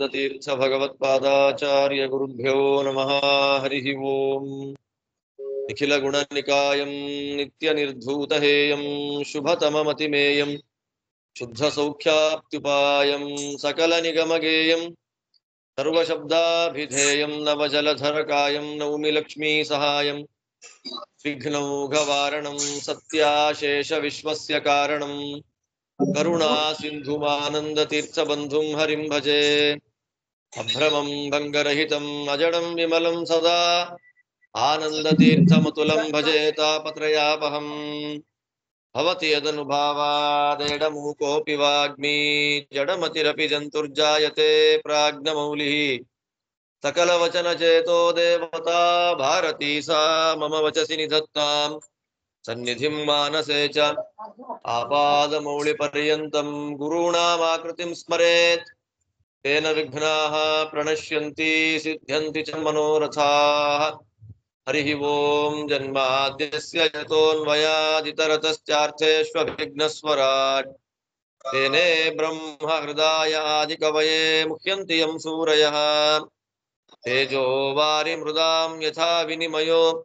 तीर्थ भगवत्पादाचार्य गुरुभ्यो नमः। हरिः ओम्। निखिल गुणनिकायं नित्य निर्धूतहेयं शुभतममतिमेयं शुद्ध सौख्याप्त्युपायं सकल निगमगेयं सर्वशब्दाभिधेयं नवजलधरकायं नौमि लक्ष्मी सहायं विघ्नौघवारणं सत्याशेष विश्वस्य कारणं करुणा सिन्धुमानन्दतीर्थबन्धुं हरिं भजे। अभ्रमं भङ्गरहितम् अजडं विमलं सदा आनन्दतीर्थमतुलं भजे तापत्रयापहम्। भवति यदनुभावादेडमूकोऽपि वाग्मी जडमतिरपि जन्तुर्जायते प्राज्ञमौलिः। सकलवचनचेतो देवता भारती सा मम वचसि निधत्ताम् सन्निधिं मानसे च। आपादमौलिपर्यन्तं गुरूणामाकृतिं स्मरेत् तेन विघ्नाः प्रणश्यन्ति सिद्ध्यन्ति च मनोरथाः। हरिः ओम्। जन्माद्यस्य यतोऽन्वयादितरतश्चार्थेष्वभिघ्नस्वराट् तेने ब्रह्म हृदाय आदिकवये मुह्यन्ति यं सूरयः। तेजो वारिमृदां यथा विनिमयो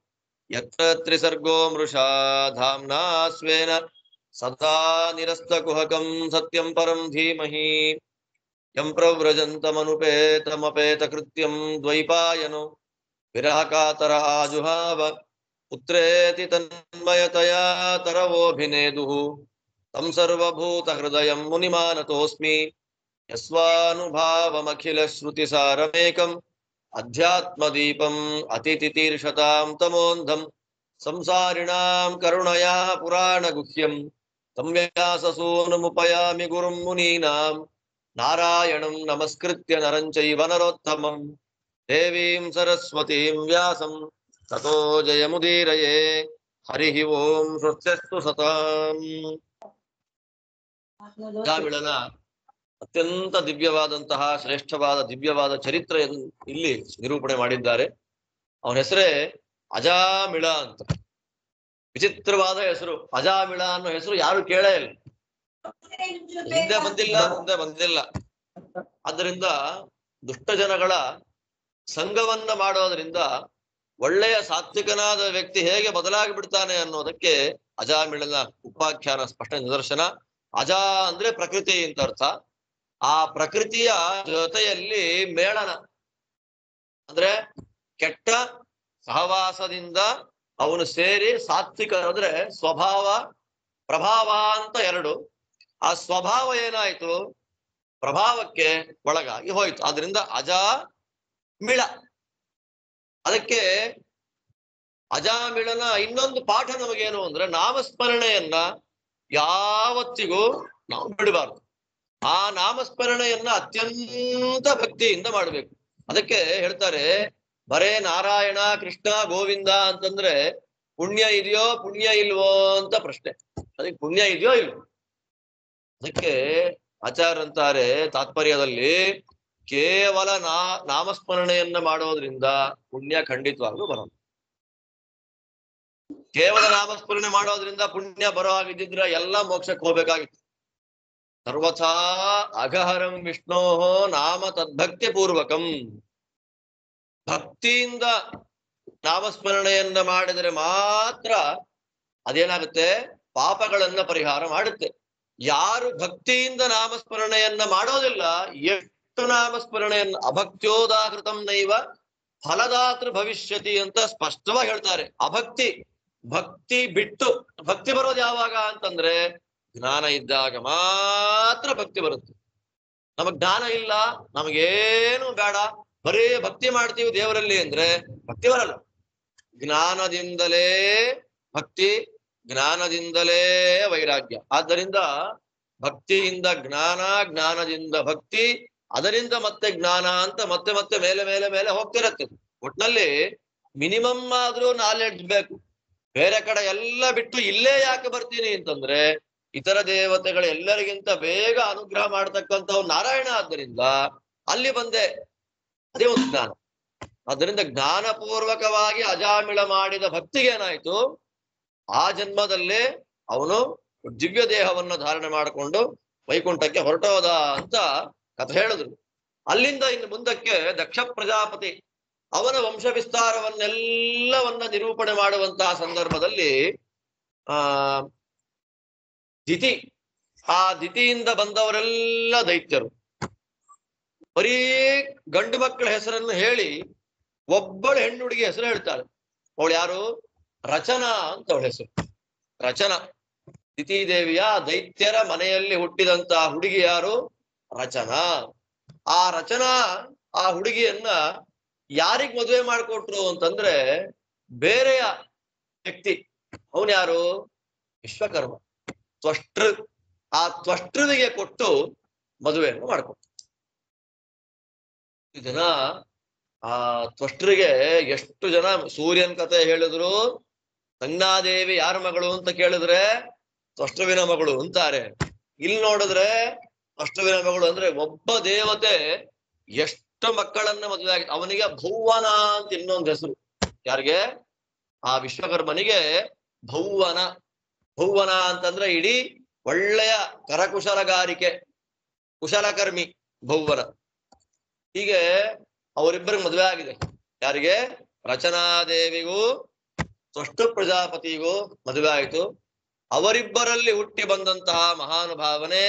यत्र त्रिसर्गो मृषा धाम्ना स्वेन सदा निरस्तकुहकं सत्यं परं धीमहि। यं प्रव्रजन्तमनुपेतमपेतकृत्यं द्वैपायनो विरहकातर आजुहाव पुत्रेति तन्मयतया तरवोऽभिनेदुः तं सर्वभूतहृदयं मुनिमानतोऽस्मि। यस्वानुभावमखिलश्रुतिसारमेकम् अध्यात्मदीपम् अतितितीर्षतां तमोऽन्धं संसारिणां करुणया पुराणगुह्यं तं व्याससूनुमुपयामि गुरुं मुनीनां। नारायणं नमस्कृत्य नरं चैव नरोत्तमं देवीं सरस्वतीं व्यासं ततो जयमुदीरये। हरिः ओम्। स्वस्त्यस्तु सताम्। ಅಜಾಮಿಳನ ಅತ್ಯಂತ ದಿವ್ಯವಾದಂತಹ ಶ್ರೇಷ್ಠವಾದ ದಿವ್ಯವಾದ ಚರಿತ್ರೆಯನ್ನು ಇಲ್ಲಿ ನಿರೂಪಣೆ ಮಾಡಿದ್ದಾರೆ. ಅವನ ಹೆಸರೇ ಅಜಾಮಿಳ ಅಂತ. ವಿಚಿತ್ರವಾದ ಹೆಸರು ಅಜಾಮಿಳ ಅನ್ನೋ ಹೆಸರು ಯಾರು ಕೇಳೇ ಇಲ್ಲ, ಮುಂದೆ ಬಂದಿಲ್ಲ. ಆದ್ದರಿಂದ ದುಷ್ಟ ಜನಗಳ ಸಂಘವನ್ನ ಮಾಡೋದ್ರಿಂದ ಒಳ್ಳೆಯ ಸಾತ್ವಿಕನಾದ ವ್ಯಕ್ತಿ ಹೇಗೆ ಬದಲಾಗಿ ಬಿಡ್ತಾನೆ ಅನ್ನೋದಕ್ಕೆ ಅಜಾಮಿಳನ ಉಪಾಖ್ಯಾನ ಸ್ಪಷ್ಟ ನಿದರ್ಶನ. ಅಜ ಅಂದ್ರೆ ಪ್ರಕೃತಿ ಅಂತ ಅರ್ಥ. ಆ ಪ್ರಕೃತಿಯ ಜೊತೆಯಲ್ಲಿ ಮೇಳನ ಅಂದ್ರೆ ಕೆಟ್ಟ ಸಹವಾಸದಿಂದ ಅವನು ಸೇರಿ ಸಾತ್ವಿಕ ಅಂದ್ರೆ ಸ್ವಭಾವ ಪ್ರಭಾವ ಅಂತ ಎರಡು. ಆ ಸ್ವಭಾವ ಏನಾಯ್ತು, ಪ್ರಭಾವಕ್ಕೆ ಒಳಗಾಗಿ ಹೋಯ್ತು. ಆದ್ರಿಂದ ಅಜಾಮಿಳ. ಅದಕ್ಕೆ ಅಜಾಮಿಳನ ಇನ್ನೊಂದು ಪಾಠ ನಮಗೇನು ಅಂದ್ರೆ ನಾಮಸ್ಮರಣೆಯನ್ನ ಯಾವತ್ತಿಗೂ ನಾವು ಬಿಡಬಾರ್ದು. ಆ ನಾಮಸ್ಮರಣೆಯನ್ನ ಅತ್ಯಂತ ಭಕ್ತಿಯಿಂದ ಮಾಡಬೇಕು. ಅದಕ್ಕೆ ಹೇಳ್ತಾರೆ ಬರೇ ನಾರಾಯಣ ಕೃಷ್ಣ ಗೋವಿಂದ ಅಂತಂದ್ರೆ ಪುಣ್ಯ ಇದೆಯೋ ಪುಣ್ಯ ಇಲ್ವೋ ಅಂತ ಪ್ರಶ್ನೆ. ಅದಕ್ಕೆ ಪುಣ್ಯ ಇದೆಯೋ ಇಲ್ವೋ. ಅದಕ್ಕೆ ಆಚಾರ್ಯ ಅಂತಾರೆ ತಾತ್ಪರ್ಯದಲ್ಲಿ ಕೇವಲ ನಾಮಸ್ಮರಣೆಯನ್ನ ಮಾಡೋದ್ರಿಂದ ಪುಣ್ಯ ಖಂಡಿತವಾಗ್ಲೂ ಬರೋದು. ಕೇವಲ ನಾಮಸ್ಮರಣೆ ಮಾಡೋದ್ರಿಂದ ಪುಣ್ಯ ಬರೋ ಹಾಗಿದ್ದಿದ್ರೆ ಎಲ್ಲ ಮೋಕ್ಷಕ್ಕೆ ಹೋಗ್ಬೇಕಾಗಿತ್ತು. ಸರ್ವಥಾ ಅಘಹರಂ ವಿಷ್ಣೋಹೋ ನಾಮ ತದ್ಭಕ್ತಿ ಪೂರ್ವಕಂ. ಭಕ್ತಿಯಿಂದ ನಾಮಸ್ಮರಣೆಯನ್ನ ಮಾಡಿದರೆ ಮಾತ್ರ ಅದೇನಾಗುತ್ತೆ, ಪಾಪಗಳನ್ನ ಪರಿಹಾರ ಮಾಡುತ್ತೆ. ಯಾರು ಭಕ್ತಿಯಿಂದ ನಾಮಸ್ಮರಣೆಯನ್ನ ಮಾಡೋದಿಲ್ಲ, ಎಷ್ಟು ನಾಮಸ್ಮರಣೆಯನ್ನ ಅಭಕ್ತ್ಯೋದಾಹೃತಂ ನೈವ ಫಲದಾತೃ ಭವಿಷ್ಯತಿ ಅಂತ ಸ್ಪಷ್ಟವಾಗಿ ಹೇಳ್ತಾರೆ. ಭಕ್ತಿ ಬಿಟ್ಟು ಭಕ್ತಿ ಬರೋದು ಯಾವಾಗ ಅಂತಂದ್ರೆ ಜ್ಞಾನ ಇದ್ದಾಗ ಮಾತ್ರ ಭಕ್ತಿ ಬರುತ್ತೆ. ನಮಗ್ ಜ್ಞಾನ ಇಲ್ಲ, ನಮಗೇನು ಬೇಡ, ಬರೀ ಭಕ್ತಿ ಮಾಡ್ತೀವಿ ದೇವರಲ್ಲಿ ಅಂದ್ರೆ ಭಕ್ತಿ ಬರಲ್ಲ. ಜ್ಞಾನದಿಂದಲೇ ಭಕ್ತಿ, ಜ್ಞಾನದಿಂದಲೇ ವೈರಾಗ್ಯ. ಆದ್ದರಿಂದ ಭಕ್ತಿಯಿಂದ ಜ್ಞಾನ, ಜ್ಞಾನದಿಂದ ಭಕ್ತಿ, ಅದರಿಂದ ಮತ್ತೆ ಜ್ಞಾನ ಅಂತ ಮತ್ತೆ ಮತ್ತೆ ಮೇಲೆ ಮೇಲೆ ಮೇಲೆ ಹೋಗ್ತಿರತ್ತೆ. ಒಟ್ನಲ್ಲಿ ಮಿನಿಮಮ್ ಆದ್ರೂ ನಾಲೆಡ್ಜ್ ಬೇಕು. ಬೇರೆ ಕಡೆ ಎಲ್ಲ ಬಿಟ್ಟು ಇಲ್ಲೇ ಯಾಕೆ ಬರ್ತೀನಿ ಅಂತಂದ್ರೆ ಇತರ ದೇವತೆಗಳ ಎಲ್ಲರಿಗಿಂತ ಬೇಗ ಅನುಗ್ರಹ ಮಾಡತಕ್ಕಂಥವ್ ನಾರಾಯಣ. ಆದ್ದರಿಂದ ಅಲ್ಲಿ ಬಂದೆ, ಅದೇ ಒಂದು ಜ್ಞಾನ. ಅದರಿಂದ ಜ್ಞಾನಪೂರ್ವಕವಾಗಿ ಅಜಾಮಿಳ ಮಾಡಿದ ಭಕ್ತಿಗೆ ಏನಾಯ್ತು, ಆ ಜನ್ಮದಲ್ಲೇ ಅವನು ದಿವ್ಯ ದೇಹವನ್ನು ಧಾರಣೆ ಮಾಡಿಕೊಂಡು ವೈಕುಂಠಕ್ಕೆ ಹೊರಟೋದ ಅಂತ ಕಥೆ ಹೇಳಿದ್ರು. ಅಲ್ಲಿಂದ ಇನ್ನು ಮುಂದಕ್ಕೆ ದಕ್ಷ ಪ್ರಜಾಪತಿ ಅವನ ವಂಶ ವಿಸ್ತಾರವನ್ನೆಲ್ಲವನ್ನ ನಿರೂಪಣೆ ಮಾಡುವಂತಹ ಸಂದರ್ಭದಲ್ಲಿ ಆ ದಿತಿ, ಆ ದಿತಿಯಿಂದ ಬಂದವರೆಲ್ಲ ದೈತ್ಯರು. ಬರೀ ಗಂಡು ಮಕ್ಕಳ ಹೆಸರನ್ನು ಹೇಳಿ ಒಬ್ಬಳು ಹೆಣ್ಣು ಹುಡುಗಿ ಹೆಸರು ಹೇಳ್ತಾಳೆ. ಅವಳು ಯಾರು? ರಚನಾ ಅಂತ ಅವಳ ಹೆಸರು. ರಚನಾ, ದಿತಿದೇವಿಯ ದೈತ್ಯರ ಮನೆಯಲ್ಲಿ ಹುಟ್ಟಿದಂತಹ ಹುಡುಗಿ ಯಾರು? ರಚನಾ. ಆ ರಚನಾ ಆ ಹುಡುಗಿಯನ್ನ ಯಾರಿಗ್ ಮದುವೆ ಮಾಡಿಕೊಟ್ರು ಅಂತಂದ್ರೆ ಬೇರೆಯ ವ್ಯಕ್ತಿ. ಅವನು ಯಾರು? ವಿಶ್ವಕರ್ಮ, ತ್ವಷ್ಟೃ. ಆ ತ್ವಷ್ಟೃವಿಗೆ ಕೊಟ್ಟು ಮದುವೆಯನ್ನು ಮಾಡಿಕೊಟ್ರು. ಜನ ಆ ತ್ವಷ್ಟೃಗೆ ಎಷ್ಟು ಜನ ಸೂರ್ಯನ್ ಕಥೆ ಹೇಳಿದ್ರು, ಸಂಜ್ಞಾದೇವಿ ಯಾರ ಮಗಳು ಅಂತ ಕೇಳಿದ್ರೆ ತ್ವಷ್ಟೃವಿನ ಮಗಳು ಅಂತಾರೆ. ಇಲ್ಲಿ ನೋಡಿದ್ರೆ ತ್ವಷ್ಟೃವಿನ ಮಗಳು ಅಂದ್ರೆ ಒಬ್ಬ ದೇವತೆ ಎಷ್ಟು ಮಕ್ಕಳನ್ನ ಮದುವೆ ಆಗಿ, ಅವನಿಗೆ ಭೌವನ ಅಂತ ಇನ್ನೊಂದು ಹೆಸರು. ಯಾರಿಗೆ? ಆ ವಿಶ್ವಕರ್ಮನಿಗೆ ಭೌವನ. ಭೌವನ ಅಂತಂದ್ರೆ ಇಡೀ ಒಳ್ಳೆಯ ಕರಕುಶಲಗಾರಿಕೆ, ಕುಶಲಕರ್ಮಿ ಭೌವನ. ಹೀಗೆ ಅವರಿಬ್ಬರಿಗೆ ಮದುವೆ ಆಗಿದೆ. ಯಾರಿಗೆ? ರಚನಾದೇವಿಗೂ ತ್ವಷ್ಟೃ ಪ್ರಜಾಪತಿಗೂ ಮದುವೆ ಆಯಿತು. ಅವರಿಬ್ಬರಲ್ಲಿ ಹುಟ್ಟಿ ಬಂದಂತಹ ಮಹಾನುಭಾವನೆ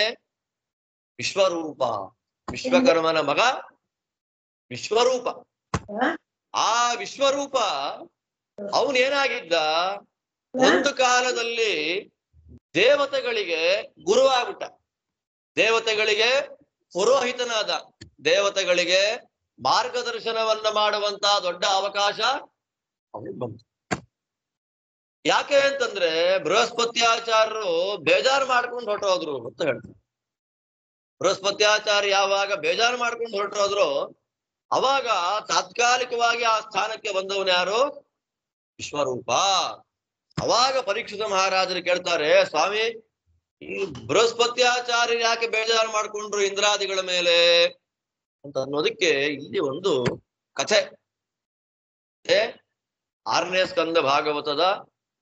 ವಿಶ್ವರೂಪ. ವಿಶ್ವಕರ್ಮನ ಮಗ ವಿಶ್ವರೂಪ. ಆ ವಿಶ್ವರೂಪ ಅವನೇನಾಗಿದ್ದ, ಒಂದು ಕಾಲದಲ್ಲಿ ದೇವತೆಗಳಿಗೆ ಗುರುವಾಗ್ಬಿಟ್ಟ, ದೇವತೆಗಳಿಗೆ ಪುರೋಹಿತನಾದ, ದೇವತೆಗಳಿಗೆ ಮಾರ್ಗದರ್ಶನವನ್ನ ಮಾಡುವಂತಹ ದೊಡ್ಡ ಅವಕಾಶ ಅವನಿಗೆ ಬಂತು. ಯಾಕೆ ಅಂತಂದ್ರೆ ಬೃಹಸ್ಪತ್ಯಾಚಾರ್ಯರು ಬೇಜಾರು ಮಾಡ್ಕೊಂಡು ಹೊರಟೋದ್ರು ಅಂತ ಹೇಳ್ತಾರೆ. ಬೃಹಸ್ಪತ್ಯಾಚಾರ್ಯ ಯಾವಾಗ ಬೇಜಾರು ಮಾಡ್ಕೊಂಡು ಹೊರಟೋದ್ರು ಅವಾಗ ತಾತ್ಕಾಲಿಕವಾಗಿ ಆ ಸ್ಥಾನಕ್ಕೆ ಬಂದವನು ಯಾರು? ವಿಶ್ವರೂಪ. ಅವಾಗ ಪರೀಕ್ಷಿತ ಮಹಾರಾಜರು ಕೇಳ್ತಾರೆ, ಸ್ವಾಮಿ ಈ ಬೃಹಸ್ಪತ್ಯಾಚಾರ್ಯರು ಯಾಕೆ ಬೇಜಾರು ಮಾಡ್ಕೊಂಡ್ರು ಇಂದ್ರಾದಿಗಳ ಮೇಲೆ ಅಂತ ಅನ್ನೋದಕ್ಕೆ ಇಲ್ಲಿ ಒಂದು ಕಥೆ. 6ನೇ ಸ್ಕಂದ ಭಾಗವತದ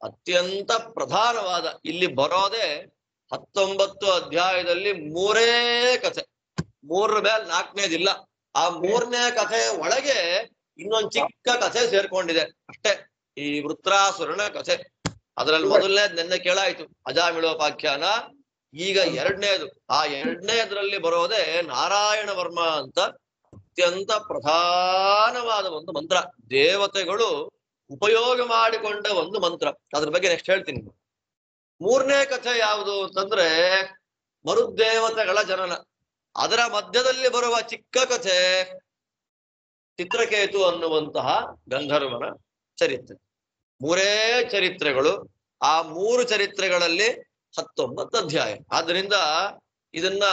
ಅತ್ಯಂತ ಪ್ರಧಾನವಾದ, ಇಲ್ಲಿ ಬರೋದೇ 19 ಅಧ್ಯಾಯದಲ್ಲಿ 3 ಕಥೆ. 3 ಮೇಲೆ 4ನೇದಿಲ್ಲ. ಆ 3ನೇ ಕಥೆ ಒಳಗೆ ಇನ್ನೊಂದು ಚಿಕ್ಕ ಕಥೆ ಸೇರ್ಕೊಂಡಿದೆ ಅಷ್ಟೇ, ಈ ವೃತ್ರಾಸುರನ ಕಥೆ. ಅದರಲ್ಲಿ ಮೊದಲನೇದು ನೆನ್ನೆ ಕೇಳಾಯ್ತು, ಅಜಾಮಿಳೋಪಾಖ್ಯಾನ. ಈಗ 2ನೇದು. ಆ 2ನೇದ್ರಲ್ಲಿ ಬರೋದೇ ನಾರಾಯಣ ವರ್ಮ ಅಂತ ಅತ್ಯಂತ ಪ್ರಧಾನವಾದ ಒಂದು ಮಂತ್ರ, ದೇವತೆಗಳು ಉಪಯೋಗ ಮಾಡಿಕೊಂಡ ಒಂದು ಮಂತ್ರ. ಅದ್ರ ಬಗ್ಗೆ ನೆಕ್ಸ್ಟ್ ಹೇಳ್ತೀನಿ. 3ನೇ ಕಥೆ ಯಾವುದು ಅಂತಂದ್ರೆ ಮರುದೇವತೆಗಳ ಜನನ. ಅದರ ಮಧ್ಯದಲ್ಲಿ ಬರುವ ಚಿಕ್ಕ ಕಥೆ ಚಿತ್ರಕೇತು ಅನ್ನುವಂತಹ ಗಂಧರ್ವನ ಚರಿತ್ರೆ. 3 ಚರಿತ್ರೆಗಳು. ಆ 3 ಚರಿತ್ರೆಗಳಲ್ಲಿ 19 ಅಧ್ಯಾಯ. ಆದ್ರಿಂದ ಇದನ್ನ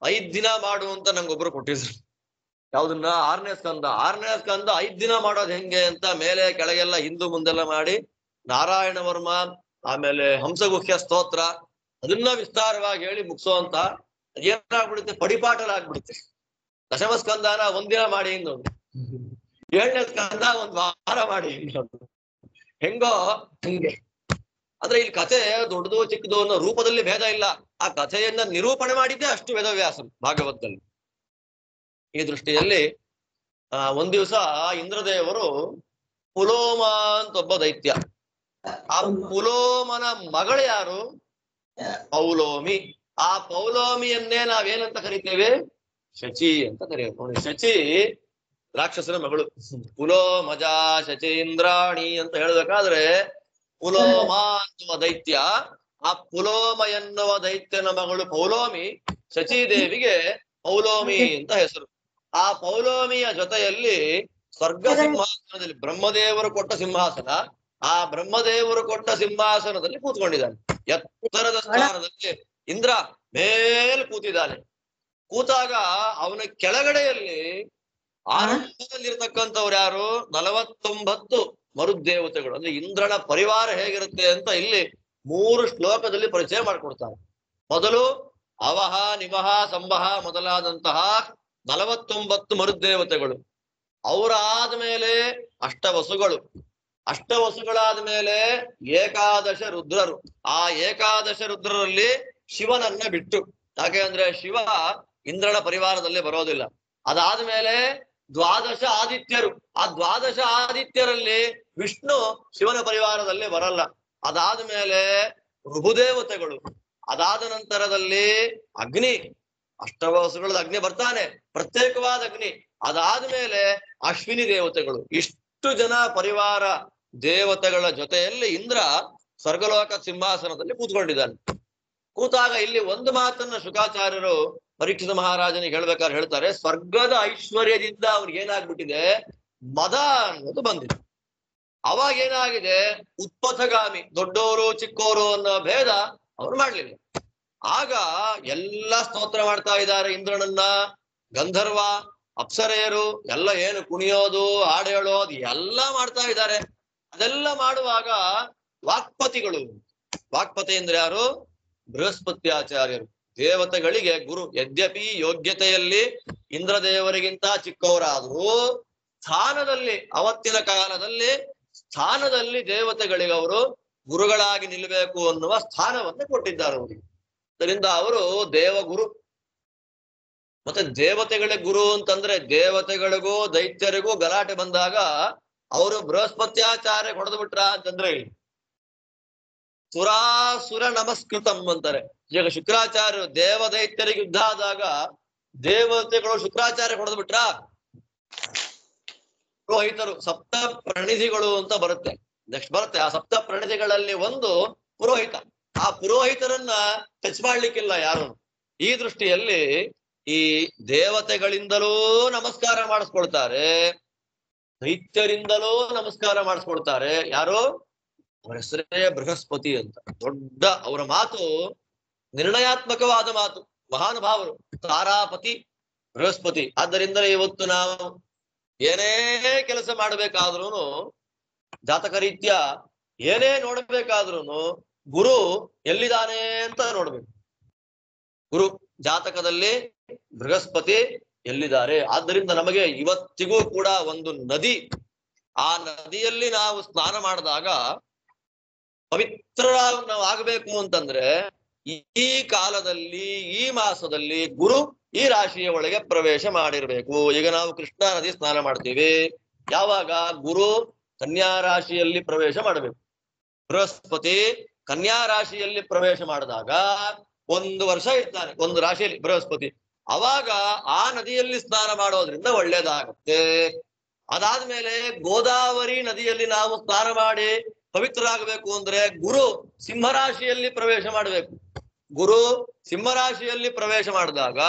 5 ದಿನ ಮಾಡುವಂತ ನಂಗೊಬ್ರು ಕೊಟ್ಟಿದ್ರು. ಯಾವ್ದನ್ನ? 6ನೇ ಸ್ಕಂದ. 6ನೇ ಸ್ಕಂದ 5 ದಿನ ಮಾಡೋದು ಹೆಂಗೆ ಅಂತ ಮೇಲೆ ಕೆಳಗೆಲ್ಲ ಹಿಂದು ಮುಂದೆಲ್ಲ ಮಾಡಿ, ನಾರಾಯಣ ವರ್ಮ ಆಮೇಲೆ ಹಂಸಗುಹ್ಯ ಸ್ತೋತ್ರ ಅದನ್ನ ವಿಸ್ತಾರವಾಗಿ ಹೇಳಿ ಮುಗಿಸೋಂತ ಏನಾಗ್ಬಿಡುತ್ತೆ, ಪಡಿಪಾಟಲಾಗ್ಬಿಡುತ್ತೆ. ದಶಮ ಸ್ಕಂದಾನ 1 ದಿನ ಮಾಡಿ ಇನ್ನೊಂದು, 7ನೇ ಸ್ಕಂದ 1 ವಾರ ಮಾಡಿ ಇನ್ನೊಂದು, ಹೆಂಗೋ ಹಂಗೆ. ಆದ್ರೆ ಇಲ್ಲಿ ಕಥೆ ದೊಡ್ಡದು ಚಿಕ್ಕದು ಅನ್ನೋ ರೂಪದಲ್ಲಿ ಭೇದ ಇಲ್ಲ. ಆ ಕಥೆಯನ್ನ ನಿರೂಪಣೆ ಮಾಡಿದ್ದೆ ಅಷ್ಟು ವೇದವ್ಯಾಸ ಭಾಗವತದಲ್ಲಿ. ಈ ದೃಷ್ಟಿಯಲ್ಲಿ ಒಂದ್ ದಿವಸ ಇಂದ್ರದೇವರು ಪುಲೋಮ ಅಂತ ಒಬ್ಬ ದೈತ್ಯ. ಆ ಪುಲೋಮನ ಮಗಳು ಯಾರು? ಪೌಲೋಮಿ. ಆ ಪೌಲೋಮಿಯನ್ನೇ ನಾವೇನಂತ ಕರಿತೇವೆ? ಶಚಿ ಅಂತ ಕರೆಯೋದು. ಶಚಿ ರಾಕ್ಷಸನ ಮಗಳು. ಪುಲೋಮಜ ಶಚೀಂದ್ರಾಣಿ ಅಂತ ಹೇಳ್ಬೇಕಾದ್ರೆ ಪುಲೋಮ ಅನ್ನುವ ದೈತ್ಯ, ಆ ಪುಲೋಮ ಎನ್ನುವ ದೈತ್ಯನ ಮಗಳು ಪೌಲೋಮಿ. ಶಚೀದೇವಿಗೆ ಪೌಲೋಮಿ ಅಂತ ಹೆಸರು. ಆ ಪೌಲೋಮಿಯ ಜೊತೆಯಲ್ಲಿ ಸ್ವರ್ಗ ಸಿಂಹಾಸನದಲ್ಲಿ ಬ್ರಹ್ಮದೇವರು ಕೊಟ್ಟ ಸಿಂಹಾಸನ, ಆ ಬ್ರಹ್ಮದೇವರು ಕೊಟ್ಟ ಸಿಂಹಾಸನದಲ್ಲಿ ಕೂತ್ಕೊಂಡಿದ್ದಾನೆ. ಎತ್ತರದ ಸ್ಥಾನದಲ್ಲಿ ಇಂದ್ರ ಮೇಲ್ ಕೂತಿದ್ದಾನೆ. ಕೂತಾಗ ಅವನ ಕೆಳಗಡೆಯಲ್ಲಿ ಆನಂದದಲ್ಲಿರ್ತಕ್ಕಂಥವ್ರು ಯಾರು? 49 ಮರುದೇವತೆಗಳು. ಅಂದ್ರೆ ಇಂದ್ರನ ಪರಿವಾರ ಹೇಗಿರುತ್ತೆ ಅಂತ ಇಲ್ಲಿ 3 ಶ್ಲೋಕದಲ್ಲಿ ಪರಿಚಯ ಮಾಡ್ಕೊಡ್ತಾರೆ. ಮೊದಲು ಅವಹ ನಿವಹ ಸಂವಹ ಮೊದಲಾದಂತಹ 49 ಮರುದೇವತೆಗಳು. ಅವರಾದ್ಮೇಲೆ ಅಷ್ಟವಸುಗಳು. ಅಷ್ಟವಸುಗಳಾದ ಮೇಲೆ 11 ರುದ್ರರು. ಆ 11 ರುದ್ರರಲ್ಲಿ ಶಿವನನ್ನ ಬಿಟ್ಟು, ಯಾಕೆ ಅಂದ್ರೆ ಶಿವ ಇಂದ್ರನ ಪರಿವಾರದಲ್ಲಿ ಬರೋದಿಲ್ಲ. ಅದಾದ್ಮೇಲೆ ದ್ವಾದಶ ಆದಿತ್ಯರು. ಆ ದ್ವಾದಶ ಆದಿತ್ಯರಲ್ಲಿ ವಿಷ್ಣು ಶಿವನ ಪರಿವಾರದಲ್ಲಿ ಬರಲ್ಲ. ಅದಾದ್ಮೇಲೆ ಋಭುದೇವತೆಗಳು, ಅದಾದ ನಂತರದಲ್ಲಿ ಅಗ್ನಿ, ಅಷ್ಟವಸುಗಳಲ್ಲಿ ಅಗ್ನಿ ಬರ್ತಾನೆ, ಪ್ರತ್ಯೇಕವಾದ ಅಗ್ನಿ. ಅದಾದ್ಮೇಲೆ ಅಶ್ವಿನಿ ದೇವತೆಗಳು. ಇಷ್ಟು ಜನ ಪರಿವಾರ ದೇವತೆಗಳ ಜೊತೆಯಲ್ಲಿ ಇಂದ್ರ ಸ್ವರ್ಗಲೋಕ ಸಿಂಹಾಸನದಲ್ಲಿ ಕೂತ್ಕೊಂಡಿದ್ದಾನೆ. ಕೂತಾಗ ಇಲ್ಲಿ ಒಂದು ಮಾತನ್ನ ಶುಕಾಚಾರ್ಯರು ಪರೀಕ್ಷಿತ ಮಹಾರಾಜನಿಗೆ ಹೇಳ್ಬೇಕಾದ್ರೆ ಹೇಳ್ತಾರೆ, ಸ್ವರ್ಗದ ಐಶ್ವರ್ಯದಿಂದ ಅವ್ರಿಗೆ ಏನಾಗ್ಬಿಟ್ಟಿದೆ, ಮದ ಅನ್ನೋದು ಬಂದಿದೆ. ಅವಾಗ ಏನಾಗಿದೆ, ಉತ್ಪಥಗಾಮಿ, ದೊಡ್ಡವರು ಚಿಕ್ಕೋರು ಅನ್ನೋ ಭೇದ ಅವ್ರು ಮಾಡ್ಲಿಲ್ಲ. ಆಗ ಎಲ್ಲ ಸ್ತೋತ್ರ ಮಾಡ್ತಾ ಇದ್ದಾರೆ ಇಂದ್ರನನ್ನ. ಗಂಧರ್ವ ಅಪ್ಸರೆಯರು ಎಲ್ಲ ಏನು ಕುಣಿಯೋದು, ಹಾಡು ಹೇಳೋದು ಎಲ್ಲ ಮಾಡ್ತಾ ಇದ್ದಾರೆ. ಅದೆಲ್ಲ ಮಾಡುವಾಗ ವಾಕ್ಪತಿಗಳು, ವಾಕ್ಪತಿ ಅಂದ್ರೆ ಯಾರು, ಬೃಹಸ್ಪತ್ಯಾಚಾರ್ಯರು, ದೇವತೆಗಳಿಗೆ ಗುರು. ಯದ್ಯಪಿ ಯೋಗ್ಯತೆಯಲ್ಲಿ ಇಂದ್ರದೇವರಿಗಿಂತ ಚಿಕ್ಕವರಾದರೂ ಸ್ಥಾನದಲ್ಲಿ, ಅವತ್ತಿನ ಕಾಲದಲ್ಲಿ ಸ್ಥಾನದಲ್ಲಿ ದೇವತೆಗಳಿಗೆ ಅವರು ಗುರುಗಳಾಗಿ ನಿಲ್ಲಬೇಕು ಅನ್ನುವ ಸ್ಥಾನವನ್ನು ಕೊಟ್ಟಿದ್ದಾರೆ ಅವರಿಗೆ. ಅದರಿಂದ ಅವರು ದೇವಗುರು. ಮತ್ತೆ ದೇವತೆಗಳ ಗುರು ಅಂತಂದ್ರೆ ದೇವತೆಗಳಿಗೂ ದೈತ್ಯರಿಗೂ ಗಲಾಟೆ ಬಂದಾಗ ಅವರು ಬೃಹಸ್ಪತ್ಯಾಚಾರ್ಯ ಹೊಡೆದು ಬಿಟ್ರ ಅಂತಂದ್ರೆ ಸುರಾಸುರ ನಮಸ್ಕೃತಂ ಅಂತಾರೆ. ಈಗ ಶುಕ್ರಾಚಾರ್ಯರು ದೇವ ದೈತ್ಯರಿಗೆ ಯುದ್ಧ ಆದಾಗ ದೇವತೆಗಳು ಶುಕ್ರಾಚಾರ್ಯ ಹೊಡೆದು ಬಿಟ್ರ. ಪುರೋಹಿತರು, ಸಪ್ತ ಪ್ರಣಿಧಿಗಳು ಅಂತ ಬರುತ್ತೆ, ನೆಕ್ಸ್ಟ್ ಬರುತ್ತೆ. ಆ ಸಪ್ತ ಪ್ರಣಿಧಿಗಳಲ್ಲಿ ಒಂದು ಪುರೋಹಿತ. ಆ ಪುರೋಹಿತರನ್ನ ಟಚ್ ಮಾಡ್ಲಿಕ್ಕಿಲ್ಲ ಯಾರು. ಈ ದೃಷ್ಟಿಯಲ್ಲಿ ಈ ದೇವತೆಗಳಿಂದಲೂ ನಮಸ್ಕಾರ ಮಾಡಿಸ್ಕೊಳ್ತಾರೆ, ದೈತ್ಯರಿಂದಲೂ ನಮಸ್ಕಾರ ಮಾಡಿಸ್ಕೊಳ್ತಾರೆ. ಯಾರು, ಅವರ ಹೆಸರೇ ಬೃಹಸ್ಪತಿ ಅಂತ. ದೊಡ್ಡ ಅವರ ಮಾತು ನಿರ್ಣಯಾತ್ಮಕವಾದ ಮಾತು. ಮಹಾನುಭಾವರು, ತಾರಾಪತಿ ಬೃಹಸ್ಪತಿ. ಆದ್ದರಿಂದ ಇವತ್ತು ನಾವು ಏನೇ ಕೆಲಸ ಮಾಡಬೇಕಾದ್ರೂ, ಜಾತಕ ರೀತ್ಯ ಏನೇ ನೋಡಬೇಕಾದ್ರೂ ಗುರು ಎಲ್ಲಿದ್ದಾನೆ ಅಂತ ನೋಡ್ಬೇಕು. ಗುರು ಜಾತಕದಲ್ಲಿ ಬೃಹಸ್ಪತಿ ಎಲ್ಲಿದ್ದಾರೆ. ಆದ್ದರಿಂದ ನಮಗೆ ಇವತ್ತಿಗೂ ಕೂಡ ಒಂದು ನದಿ, ಆ ನದಿಯಲ್ಲಿ ನಾವು ಸ್ನಾನ ಮಾಡಿದಾಗ ಪವಿತ್ರ ನಾವು ಆಗಬೇಕು ಅಂತಂದ್ರೆ ಈ ಕಾಲದಲ್ಲಿ, ಈ ಮಾಸದಲ್ಲಿ ಗುರು ಈ ರಾಶಿಯ ಒಳಗೆ ಪ್ರವೇಶ ಮಾಡಿರ್ಬೇಕು. ಈಗ ನಾವು ಕೃಷ್ಣಾ ನದಿ ಸ್ನಾನ ಮಾಡ್ತೀವಿ, ಯಾವಾಗ ಗುರು ಕನ್ಯಾ ರಾಶಿಯಲ್ಲಿ ಪ್ರವೇಶ ಮಾಡಬೇಕು. ಬೃಹಸ್ಪತಿ ಕನ್ಯಾ ರಾಶಿಯಲ್ಲಿ ಪ್ರವೇಶ ಮಾಡಿದಾಗ 1 ವರ್ಷ ಇರ್ತಾನೆ ಒಂದು ರಾಶಿಯಲ್ಲಿ ಬೃಹಸ್ಪತಿ. ಅವಾಗ ಆ ನದಿಯಲ್ಲಿ ಸ್ನಾನ ಮಾಡೋದ್ರಿಂದ ಒಳ್ಳೇದಾಗುತ್ತೆ. ಅದಾದ್ಮೇಲೆ ಗೋದಾವರಿ ನದಿಯಲ್ಲಿ ನಾವು ಸ್ನಾನ ಮಾಡಿ ಪವಿತ್ರರಾಗಬೇಕು ಅಂದ್ರೆ ಗುರು ಸಿಂಹರಾಶಿಯಲ್ಲಿ ಪ್ರವೇಶ ಮಾಡಬೇಕು. ಗುರು ಸಿಂಹರಾಶಿಯಲ್ಲಿ ಪ್ರವೇಶ ಮಾಡಿದಾಗ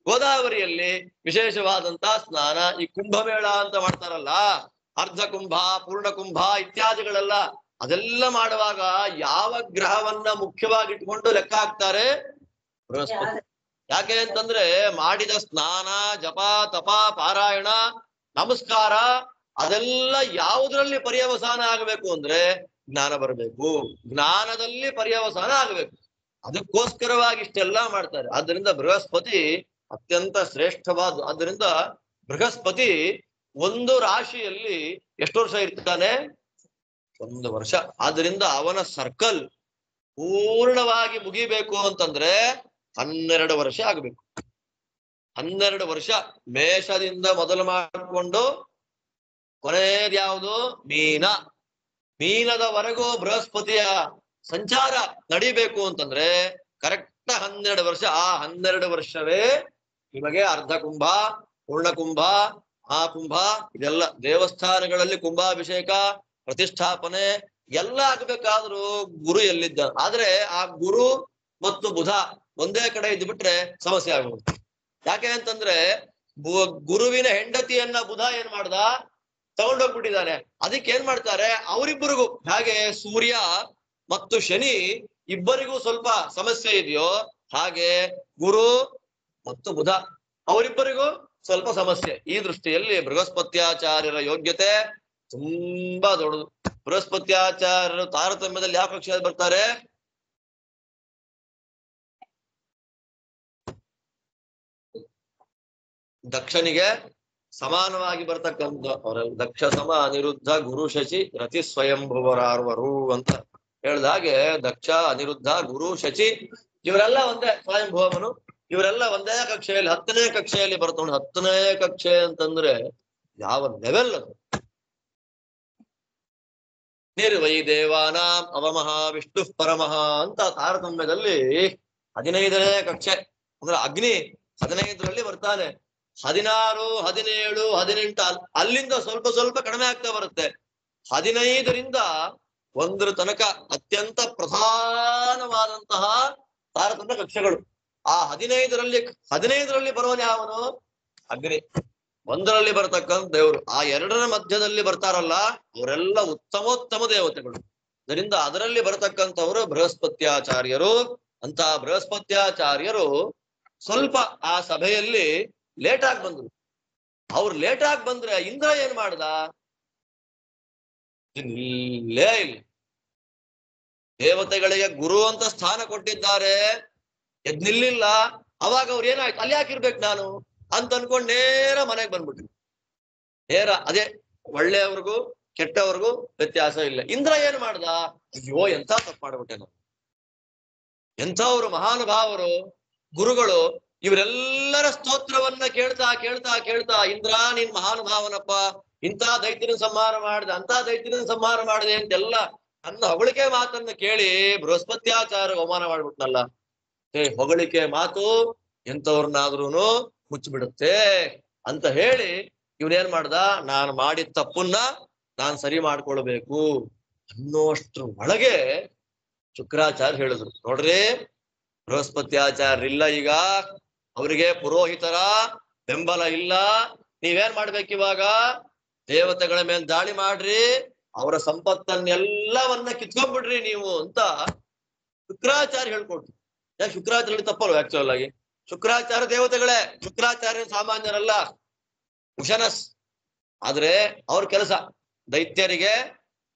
ಗೋದಾವರಿಯಲ್ಲಿ ವಿಶೇಷವಾದಂತಹ ಸ್ನಾನ. ಈ ಕುಂಭಮೇಳ ಅಂತ ಮಾಡ್ತಾರಲ್ಲ, ಅರ್ಧ ಕುಂಭ, ಪೂರ್ಣ ಕುಂಭ ಇತ್ಯಾದಿಗಳೆಲ್ಲ, ಅದೆಲ್ಲ ಮಾಡುವಾಗ ಯಾವ ಗ್ರಹವನ್ನ ಮುಖ್ಯವಾಗಿ ಇಟ್ಕೊಂಡು ಲೆಕ್ಕ ಹಾಕ್ತಾರೆ, ಬೃಹಸ್ಪತಿ. ಯಾಕೆ ಅಂತಂದ್ರೆ ಮಾಡಿದ ಸ್ನಾನ, ಜಪ, ತಪ, ಪಾರಾಯಣ, ನಮಸ್ಕಾರ ಅದೆಲ್ಲ ಯಾವುದ್ರಲ್ಲಿ ಪರ್ಯವಸಾನ ಆಗಬೇಕು ಅಂದ್ರೆ ಜ್ಞಾನ ಬರಬೇಕು, ಜ್ಞಾನದಲ್ಲಿ ಪರ್ಯವಸಾನ ಆಗಬೇಕು. ಅದಕ್ಕೋಸ್ಕರವಾಗಿ ಇಷ್ಟೆಲ್ಲ ಮಾಡ್ತಾರೆ. ಆದ್ದರಿಂದ ಬೃಹಸ್ಪತಿ ಅತ್ಯಂತ ಶ್ರೇಷ್ಠವಾದ. ಆದ್ದರಿಂದ ಬೃಹಸ್ಪತಿ ಒಂದು ರಾಶಿಯಲ್ಲಿ ಎಷ್ಟು ವರ್ಷ ಇರ್ತಾನೆ, 1 ವರ್ಷ. ಆದ್ರಿಂದ ಅವನ ಸರ್ಕಲ್ ಪೂರ್ಣವಾಗಿ ಮುಗಿಬೇಕು ಅಂತಂದ್ರೆ 12 ವರ್ಷ ಆಗ್ಬೇಕು. 12 ವರ್ಷ ಮೇಷದಿಂದ ಮೊದಲು ಮಾಡಿಕೊಂಡು ಕೊನೆಯದ್ಯಾವುದು, ಮೀನ. ಮೀನದವರೆಗೂ ಬೃಹಸ್ಪತಿಯ ಸಂಚಾರ ನಡಿಬೇಕು ಅಂತಂದ್ರೆ ಕರೆಕ್ಟ್ 12 ವರ್ಷ. ಆ 12 ವರ್ಷವೇ ನಿಮಗೆ ಅರ್ಧ ಕುಂಭ, ಪೂರ್ಣ ಕುಂಭ, ಆ ಕುಂಭ, ಇದೆಲ್ಲ ದೇವಸ್ಥಾನಗಳಲ್ಲಿ ಕುಂಭಾಭಿಷೇಕ, ಪ್ರತಿಷ್ಠಾಪನೆ ಎಲ್ಲ ಆಗ್ಬೇಕಾದ್ರೂ ಗುರು ಎಲ್ಲಿದ್ದ. ಆದ್ರೆ ಆ ಗುರು ಮತ್ತು ಬುಧ ಒಂದೇ ಕಡೆ ಇದ್ದು ಬಿಟ್ರೆ ಸಮಸ್ಯೆ ಆಗುತ್ತೆ. ಯಾಕೆ ಅಂತಂದ್ರೆ ಗುರುವಿನ ಹೆಂಡತಿಯನ್ನ ಬುಧ ಏನ್ ಮಾಡ್ದ, ತಗೊಂಡೋಗ್ಬಿಟ್ಟಿದ್ದಾನೆ. ಅದಕ್ಕೆ ಏನ್ ಮಾಡ್ತಾರೆ, ಅವರಿಬ್ಬರಿಗೂ ಹಾಗೆ ಸೂರ್ಯ ಮತ್ತು ಶನಿ ಇಬ್ಬರಿಗೂ ಸ್ವಲ್ಪ ಸಮಸ್ಯೆ ಇದೆಯೋ ಹಾಗೆ ಗುರು ಮತ್ತು ಬುಧ ಅವರಿಬ್ಬರಿಗೂ ಸ್ವಲ್ಪ ಸಮಸ್ಯೆ. ಈ ದೃಷ್ಟಿಯಲ್ಲಿ ಬೃಹಸ್ಪತ್ಯಾಚಾರ್ಯರ ಯೋಗ್ಯತೆ ತುಂಬಾ ದೊಡ್ಡದು. ಬೃಹಸ್ಪತ್ಯಾಚಾರ್ಯರು ತಾರತಮ್ಯದಲ್ಲಿ ಯಾವ ಕಕ್ಷೆಯಲ್ಲಿ ಬರ್ತಾರೆ, ದಕ್ಷನಿಗೆ ಸಮಾನವಾಗಿ ಬರ್ತಕ್ಕಂಥ ಅವರಲ್ಲಿ. ದಕ್ಷ ಸಮ ಅನಿರುದ್ಧ ಗುರು ಶಚಿ ರತಿ ಸ್ವಯಂಭುವರಾರ್ವರು ಅಂತ ಹೇಳ್ದ ಹಾಗೆ ದಕ್ಷ, ಅನಿರುದ್ಧ, ಗುರು, ಶಚಿ ಇವರೆಲ್ಲ ಒಂದೇ ಸ್ವಯಂಭುವನು. ಇವರೆಲ್ಲ ಒಂದೇ ಕಕ್ಷೆಯಲ್ಲಿ 10ನೇ ಕಕ್ಷೆಯಲ್ಲಿ ಬರ್ಕೊಂಡು 10ನೇ ಕಕ್ಷೆ ಅಂತಂದ್ರೆ ಯಾವ ಲೆವೆಲ್ ಅದು. ನಿರ್ವೈ ದೇವಾನಾಂ ಅವಮಃ ವಿಷ್ಣು ಪರಮಃ ಅಂತ ತಾರತಮ್ಯದಲ್ಲಿ 15ನೇ ಕಕ್ಷೆ ಅಂದ್ರೆ ಅಗ್ನಿ 15ರಲ್ಲಿ ಬರ್ತಾನೆ. 16, 17, 18 ಅಲ್ಲಿಂದ ಸ್ವಲ್ಪ ಸ್ವಲ್ಪ ಕಡಿಮೆ ಆಗ್ತಾ ಬರುತ್ತೆ. 15ರಿಂದ 1 ತನಕ ಅತ್ಯಂತ ಪ್ರಧಾನವಾದಂತಹ ತಾರತಮ್ಯ ಕಕ್ಷೆಗಳು. ಆ 15ರಲ್ಲಿ ಬರುವನು ಯಾವನು? ಅಗ್ನಿ. 1ರಲ್ಲಿ ಬರತಕ್ಕಂಥ ದೇವರು. ಆ 2ರ ಮಧ್ಯದಲ್ಲಿ ಬರ್ತಾರಲ್ಲ ಅವರೆಲ್ಲ ಉತ್ತಮೋತ್ತಮ ದೇವತೆಗಳು. ಅದರಿಂದ ಅದರಲ್ಲಿ ಬರತಕ್ಕಂಥವರು ಬೃಹಸ್ಪತ್ಯಾಚಾರ್ಯರು. ಅಂತ ಬೃಹಸ್ಪತ್ಯಾಚಾರ್ಯರು ಸ್ವಲ್ಪ ಆ ಸಭೆಯಲ್ಲಿ ಲೇಟ್ ಆಗಿ ಬಂದ್ರು. ಅವ್ರು ಲೇಟ್ ಆಗಿ ಬಂದ್ರೆ ಇಂದ್ರ ಏನ್ ಮಾಡ್ದ? ಇಲ್ಲೇ ಇಲ್ಲ. ದೇವತೆಗಳಿಗೆ ಗುರು ಅಂತ ಸ್ಥಾನ ಕೊಟ್ಟಿದ್ದಾರೆ, ಎದ್ ನಿಲ್ಲಿಲ್ಲ. ಅವಾಗ ಅವ್ರು ಏನಾಯ್ತು, ಅಲ್ಲಿ ಯಾಕಿರ್ಬೇಕು ನಾನು ಅಂತ ಅನ್ಕೊಂಡ್ ನೇರ ಮನೆಗೆ ಬಂದ್ಬಿಟ್ರು. ನೇರ ಅದೇ ಒಳ್ಳೆಯವ್ರಿಗೂ ಕೆಟ್ಟವ್ರಿಗೂ ವ್ಯತ್ಯಾಸ ಇಲ್ಲ. ಇಂದ್ರ ಏನ್ ಮಾಡ್ದ? ಅಯ್ಯೋ ಎಂತ ತಪ್ಪು ಮಾಡ್ಬಿಟ್ಟೆ ನಾನು. ಎಂಥವ್ರು ಮಹಾನುಭಾವರು ಗುರುಗಳು, ಇವರೆಲ್ಲರ ಸ್ತೋತ್ರವನ್ನ ಕೇಳ್ತಾ ಕೇಳ್ತಾ ಕೇಳ್ತಾ ಇಂದ್ರ ನೀನ್ ಮಹಾನುಭಾವನಪ್ಪ, ಇಂಥ ದೈತ್ಯನ ಸಂಹಾರ ಮಾಡಿದೆ, ಅಂತ ದೈತ್ಯನ ಸಂಹಾರ ಮಾಡಿದೆ ಅಂತೆಲ್ಲ ನನ್ನ ಹೊಗಳಿಕೆ ಮಾತನ್ನ ಕೇಳಿ ಬೃಹಸ್ಪತ್ಯಾಚಾರ ಅವಮಾನ ಮಾಡ್ಬಿಟ್ನಲ್ಲ. ಹೊಗಳಿಕೆ ಮಾತು ಎಂಥವ್ರನ್ನಾದ್ರೂ ಮುಚ್ಚಿಬಿಡುತ್ತೆ ಅಂತ ಹೇಳಿ ಇವನೇನ್ ಮಾಡ್ದ, ನಾನು ಮಾಡಿದ ತಪ್ಪನ್ನ ನಾನ್ ಸರಿ ಮಾಡ್ಕೊಳ್ಬೇಕು ಅನ್ನೋಷ್ಟ್ರ ಒಳಗೆ ಶುಕ್ರಾಚಾರ್ಯ ಹೇಳಿದ್ರು, ನೋಡ್ರಿ ಬೃಹಸ್ಪತ್ಯಾಚಾರ್ಯ ಈಗ ಅವರಿಗೆ ಪುರೋಹಿತರ ಬೆಂಬಲ ಇಲ್ಲ. ನೀವೇನ್ ಮಾಡ್ಬೇಕಿವಾಗ? ದೇವತೆಗಳ ಮೇಲೆ ದಾಳಿ ಮಾಡ್ರಿ, ಅವರ ಸಂಪತ್ತನ್ನೆಲ್ಲವನ್ನ ಕಿತ್ಕೊಂಡ್ಬಿಡ್ರಿ ನೀವು ಅಂತ ಶುಕ್ರಾಚಾರ್ಯ ಹೇಳ್ಕೊಟ್ರು. ಯಾಕೆ ಶುಕ್ರಾಚಾರ್ಯ ತಪ್ಪಲ್ವ? ಆಕ್ಚುಯಲ್ ಆಗಿ ಶುಕ್ರಾಚಾರ್ಯ ದೇವತೆಗಳೇ, ಶುಕ್ರಾಚಾರ್ಯ ಸಾಮಾನ್ಯರಲ್ಲ, ಉಶನಸ್. ಆದ್ರೆ ಅವ್ರ ಕೆಲಸ ದೈತ್ಯರಿಗೆ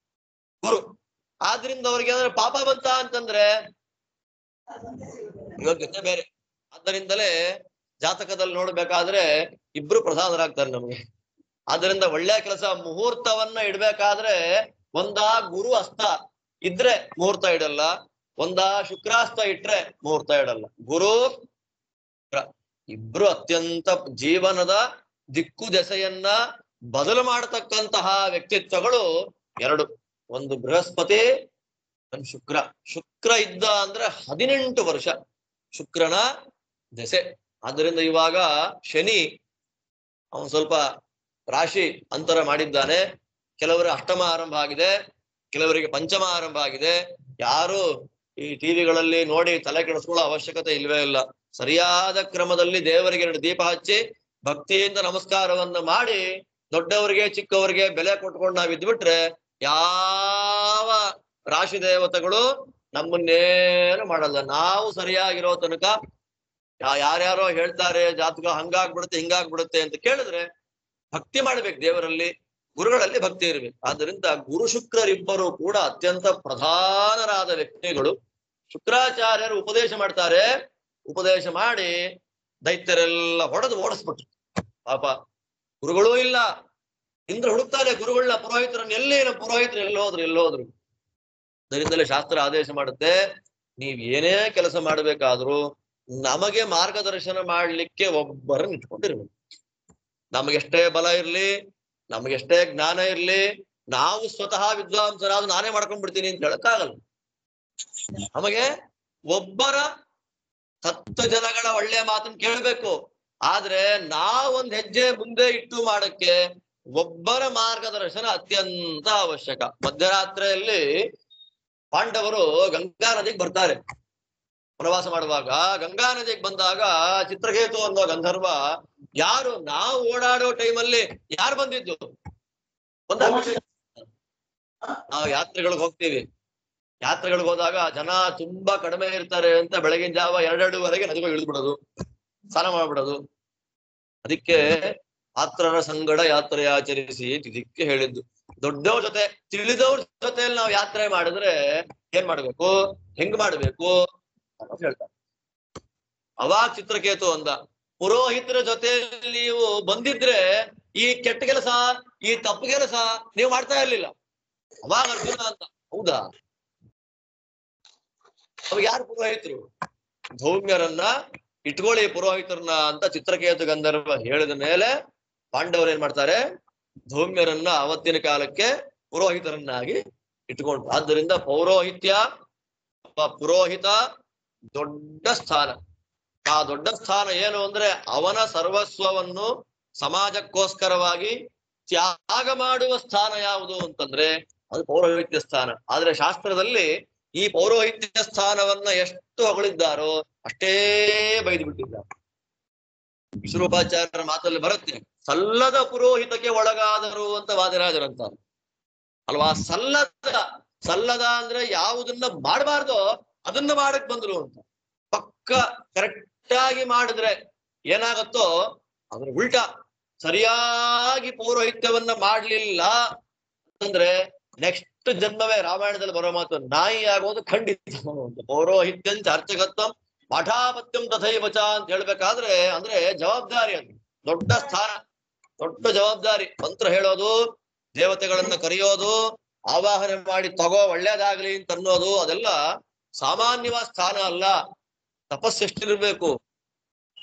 ಗುರು. ಆದ್ರಿಂದ ಅವ್ರಿಗೆ ಏನಾದ್ರು ಪಾಪ ಬಂತ ಅಂತಂದ್ರೆ ಯೋಗ್ಯತೆ ಬೇರೆ. ಆದ್ದರಿಂದಲೇ ಜಾತಕದಲ್ಲಿ ನೋಡ್ಬೇಕಾದ್ರೆ ಇಬ್ರು ಪ್ರಧಾನರಾಗ್ತಾರೆ ನಮ್ಗೆ. ಆದ್ರಿಂದ ಒಳ್ಳೆ ಕೆಲಸ ಮುಹೂರ್ತವನ್ನ ಇಡ್ಬೇಕಾದ್ರೆ ಒಂದ ಗುರು ಅಸ್ತ ಇದ್ರೆ ಮುಹೂರ್ತ ಇಡಲ್ಲ, ಒಂದ ಶುಕ್ರಾಸ್ತ ಇಟ್ರೆ ಮುಹೂರ್ತ ಇಡಲ್ಲ. ಗುರು ಇಬ್ರು ಅತ್ಯಂತ ಜೀವನದ ದಿಕ್ಕು ದೆಸೆಯನ್ನ ಬದಲು ಮಾಡತಕ್ಕಂತಹ ವ್ಯಕ್ತಿತ್ವಗಳು ಎರಡು. ಒಂದು ಬೃಹಸ್ಪತಿ, ಒಂದು ಶುಕ್ರ. ಶುಕ್ರ ಇದ್ದ ಅಂದ್ರೆ 18 ವರ್ಷ ಶುಕ್ರನ ದೆಸೆ. ಆದ್ದರಿಂದ ಇವಾಗ ಶನಿ ಅವನು ಸ್ವಲ್ಪ ರಾಶಿ ಅಂತರ ಮಾಡಿದ್ದಾನೆ. ಕೆಲವರ ಅಷ್ಟಮ ಆರಂಭ ಆಗಿದೆ, ಕೆಲವರಿಗೆ ಪಂಚಮ ಆರಂಭ ಆಗಿದೆ. ಯಾರು ಈ ಟಿವಿಗಳಲ್ಲಿ ನೋಡಿ ತಲೆ ಕೆಡಿಸ್ಕೊಳ್ಳೋ ಅವಶ್ಯಕತೆ ಇಲ್ವೇ ಇಲ್ಲ. ಸರಿಯಾದ ಕ್ರಮದಲ್ಲಿ ದೇವರಿಗೆ 2 ದೀಪ ಹಚ್ಚಿ ಭಕ್ತಿಯಿಂದ ನಮಸ್ಕಾರವನ್ನ ಮಾಡಿ ದೊಡ್ಡವರಿಗೆ ಚಿಕ್ಕವರಿಗೆ ಬೆಲೆ ಕೊಟ್ಕೊಂಡು ನಾವ್ ಇದ್ಬಿಟ್ರೆ ಯಾವ ರಾಶಿ ದೇವತೆಗಳು ನಮ್ಮನ್ನೇನು ಮಾಡಲ್ಲ. ನಾವು ಸರಿಯಾಗಿರೋ ತನಕ ಯಾರ್ಯಾರೋ ಹೇಳ್ತಾರೆ ಜಾತಕ ಹಂಗಾಗ್ಬಿಡುತ್ತೆ ಹಿಂಗಾಗ್ಬಿಡುತ್ತೆ ಅಂತ ಕೇಳಿದ್ರೆ ಭಕ್ತಿ ಮಾಡ್ಬೇಕು, ದೇವರಲ್ಲಿ ಗುರುಗಳಲ್ಲಿ ಭಕ್ತಿ ಇರ್ಬೇಕು. ಆದ್ದರಿಂದ ಗುರು ಶುಕ್ರರಿಬ್ಬರು ಕೂಡ ಅತ್ಯಂತ ಪ್ರಧಾನರಾದ ವ್ಯಕ್ತಿಗಳು. ಶುಕ್ರಾಚಾರ್ಯರು ಉಪದೇಶ ಮಾಡ್ತಾರೆ, ಉಪದೇಶ ಮಾಡಿ ದೈತ್ಯರೆಲ್ಲ ಹೊಡೆದು ಓಡಿಸ್ಬಿಟ್ರು. ಪಾಪ ಗುರುಗಳೂ ಇಲ್ಲ. ಇಂದ್ರ ಹುಡುಕ್ತಾರೆ ಗುರುಗಳನ್ನ, ಪುರೋಹಿತರನ್ನ, ಪುರೋಹಿತರು ಎಲ್ಲೋದ್ರು. ಅದರಿಂದಲೇ ಶಾಸ್ತ್ರ ಆದೇಶ ಮಾಡುತ್ತೆ, ನೀವ್ ಏನೇ ಕೆಲಸ ಮಾಡ್ಬೇಕಾದ್ರೂ ನಮಗೆ ಮಾರ್ಗದರ್ಶನ ಮಾಡ್ಲಿಕ್ಕೆ ಒಬ್ಬರನ್ನ ಇಟ್ಕೊಂಡಿರ್ಬೇಕು. ನಮಗೆಷ್ಟೇ ಬಲ ಇರ್ಲಿ, ನಮಗೆಷ್ಟೇ ಜ್ಞಾನ ಇರ್ಲಿ, ನಾವು ಸ್ವತಃ ವಿದ್ವಾಂಸರಾದ ನಾನೇ ಮಾಡ್ಕೊಂಡ್ಬಿಡ್ತೀನಿ ಅಂತ ಹೇಳಕ್ಕಾಗಲ್ಲ. ನಮಗೆ ಒಬ್ಬರ 10 ಜನಗಳ ಒಳ್ಳೆಯ ಮಾತನ್ನ ಕೇಳ್ಬೇಕು. ಆದ್ರೆ ನಾವೊಂದ್ ಹೆಜ್ಜೆ ಮುಂದೆ ಇಟ್ಟು ಮಾಡಕ್ಕೆ ಒಬ್ಬರ ಮಾರ್ಗದರ್ಶನ ಅತ್ಯಂತ ಅವಶ್ಯಕ. ಮಧ್ಯರಾತ್ರಿಯಲ್ಲಿ ಪಾಂಡವರು ಗಂಗಾ ನದಿಗೆ ಬರ್ತಾರೆ. ಪ್ರವಾಸ ಮಾಡುವಾಗ ಗಂಗಾ ನದಿಗೆ ಬಂದಾಗ ಚಿತ್ರಕೇತು ಅನ್ನೋ ಗಂಧರ್ವ, ಯಾರು ನಾವು ಓಡಾಡೋ ಟೈಮಲ್ಲಿ ಯಾರು ಬಂದಿದ್ದು? ನಾವು ಯಾತ್ರೆಗಳಿಗೆ ಹೋಗ್ತೀವಿ, ಯಾತ್ರೆಗಳಿಗೆ ಹೋದಾಗ ಜನ ತುಂಬಾ ಕಡಿಮೆ ಇರ್ತಾರೆ ಅಂತ ಬೆಳಗಿನ ಜಾವ 2-2ವರೆಗೆ ನದಿಗೆ ಇಳಿದ್ಬಿಡೋದು, ಸ್ನಾನ ಮಾಡ್ಬಿಡೋದು. ಅದಕ್ಕೆ ಪಾತ್ರರ ಸಂಗಡ ಯಾತ್ರೆ ಆಚರಿಸಿ ಇದಕ್ಕೆ ಹೇಳಿದ್ದು. ದೊಡ್ಡವ್ರ ಜೊತೆ, ತಿಳಿದವ್ರ ಜೊತೆಯಲ್ಲಿ ನಾವು ಯಾತ್ರೆ ಮಾಡಿದ್ರೆ ಏನ್ ಮಾಡ್ಬೇಕು, ಹೆಂಗ್ ಮಾಡ್ಬೇಕು ಅಂತ ಹೇಳ್ತಾರೆ. ಅವಾಗ ಚಿತ್ರಕೇತು ಅಂದ, ಪುರೋಹಿತರ ಜೊತೆಯಲ್ಲಿ ನೀವು ಬಂದಿದ್ರೆ ಈ ಕೆಟ್ಟ ಕೆಲಸ, ಈ ತಪ್ಪು ಕೆಲಸ ನೀವು ಮಾಡ್ತಾ ಇರ್ಲಿಲ್ಲ. ಅವಾಗ ಅರ್ಜುನ ಅಂತ, ಹೌದಾ? ಅವಾಗ ಯಾರು ಪುರೋಹಿತರು? ಧೌಮ್ಯರನ್ನ ಇಟ್ಕೊಳ್ಳಿ ಪುರೋಹಿತರನ್ನ ಅಂತ ಚಿತ್ರಕೇತು ಗಂಧರ್ವ ಹೇಳಿದ ಮೇಲೆ ಪಾಂಡವರು ಏನ್ ಮಾಡ್ತಾರೆ, ಧೌಮ್ಯರನ್ನ ಅವತ್ತಿನ ಕಾಲಕ್ಕೆ ಪುರೋಹಿತರನ್ನಾಗಿ ಇಟ್ಕೊಂಡು. ಆದ್ದರಿಂದ ಪೌರೋಹಿತ್ಯ ಪುರೋಹಿತ ದೊಡ್ಡ ಸ್ಥಾನ. ಆ ದೊಡ್ಡ ಸ್ಥಾನ ಏನು ಅಂದ್ರೆ ಅವನ ಸರ್ವಸ್ವವನ್ನು ಸಮಾಜಕ್ಕೋಸ್ಕರವಾಗಿ ತ್ಯಾಗ ಮಾಡುವ ಸ್ಥಾನ ಯಾವುದು ಅಂತಂದ್ರೆ ಅದು ಪೌರೋಹಿತ್ಯ ಸ್ಥಾನ. ಆದ್ರೆ ಶಾಸ್ತ್ರದಲ್ಲಿ ಈ ಪೌರೋಹಿತ್ಯ ಸ್ಥಾನವನ್ನ ಎಷ್ಟು ಹೊಗಳಿದ್ದಾರೋ ಅಷ್ಟೇ ಬೈದು ಬಿಟ್ಟಿದ್ದಾರೆ. ವಿಶ್ವರೂಪಾಚಾರ್ಯರ ಮಾತಲ್ಲಿ ಬರುತ್ತೆ, ಸಲ್ಲದ ಪುರೋಹಿತಕ್ಕೆ ಒಳಗಾದರು ಅಂತ ವಾದಿರಾಜರಂತಾರೆ ಅಲ್ವಾ. ಸಲ್ಲದ ಅಂದ್ರೆ ಯಾವುದನ್ನ ಮಾಡಬಾರ್ದೋ ಅದನ್ನ ಮಾಡಕ್ ಬಂದ್ರು ಅಂತ. ಪಕ್ಕ ಕರೆಕ್ಟ್ ಆಗಿ ಮಾಡಿದ್ರೆ ಏನಾಗತ್ತೋ ಅದ್ರ ಉಲ್ಟಾ. ಸರಿಯಾಗಿ ಪೌರೋಹಿತ್ಯವನ್ನ ಮಾಡ್ಲಿಲ್ಲ ಅಂತಂದ್ರೆ ನೆಕ್ಸ್ಟ್ ಜನ್ಮವೇ ರಾಮಾಯಣದಲ್ಲಿ ಬರೋ ಮಾತು ನಾಯಿ ಆಗೋದು ಖಂಡಿತ. ಪೌರೋಹಿತ್ಯಂಚ ಅರ್ಚಕತ್ವಂ ಪಾಠಾಪತ್ಯಂ ತಥೈವಚ ಅಂತ ಹೇಳ್ಬೇಕಾದ್ರೆ ಅಂದ್ರೆ ಜವಾಬ್ದಾರಿ, ಅದು ದೊಡ್ಡ ಸ್ಥಾನ, ದೊಡ್ಡ ಜವಾಬ್ದಾರಿ. ಮಂತ್ರ ಹೇಳೋದು, ದೇವತೆಗಳನ್ನ ಕರೆಯೋದು, ಆವಾಹನೆ ಮಾಡಿ ತಗೋ ಒಳ್ಳೇದಾಗ್ಲಿ ಅಂತ ಅನ್ನೋದು, ಅದೆಲ್ಲ ಸಾಮಾನ್ಯವಾದ ಸ್ಥಾನ ಅಲ್ಲ. ತಪಸ್ಸು ಎಷ್ಟಿರ್ಬೇಕು,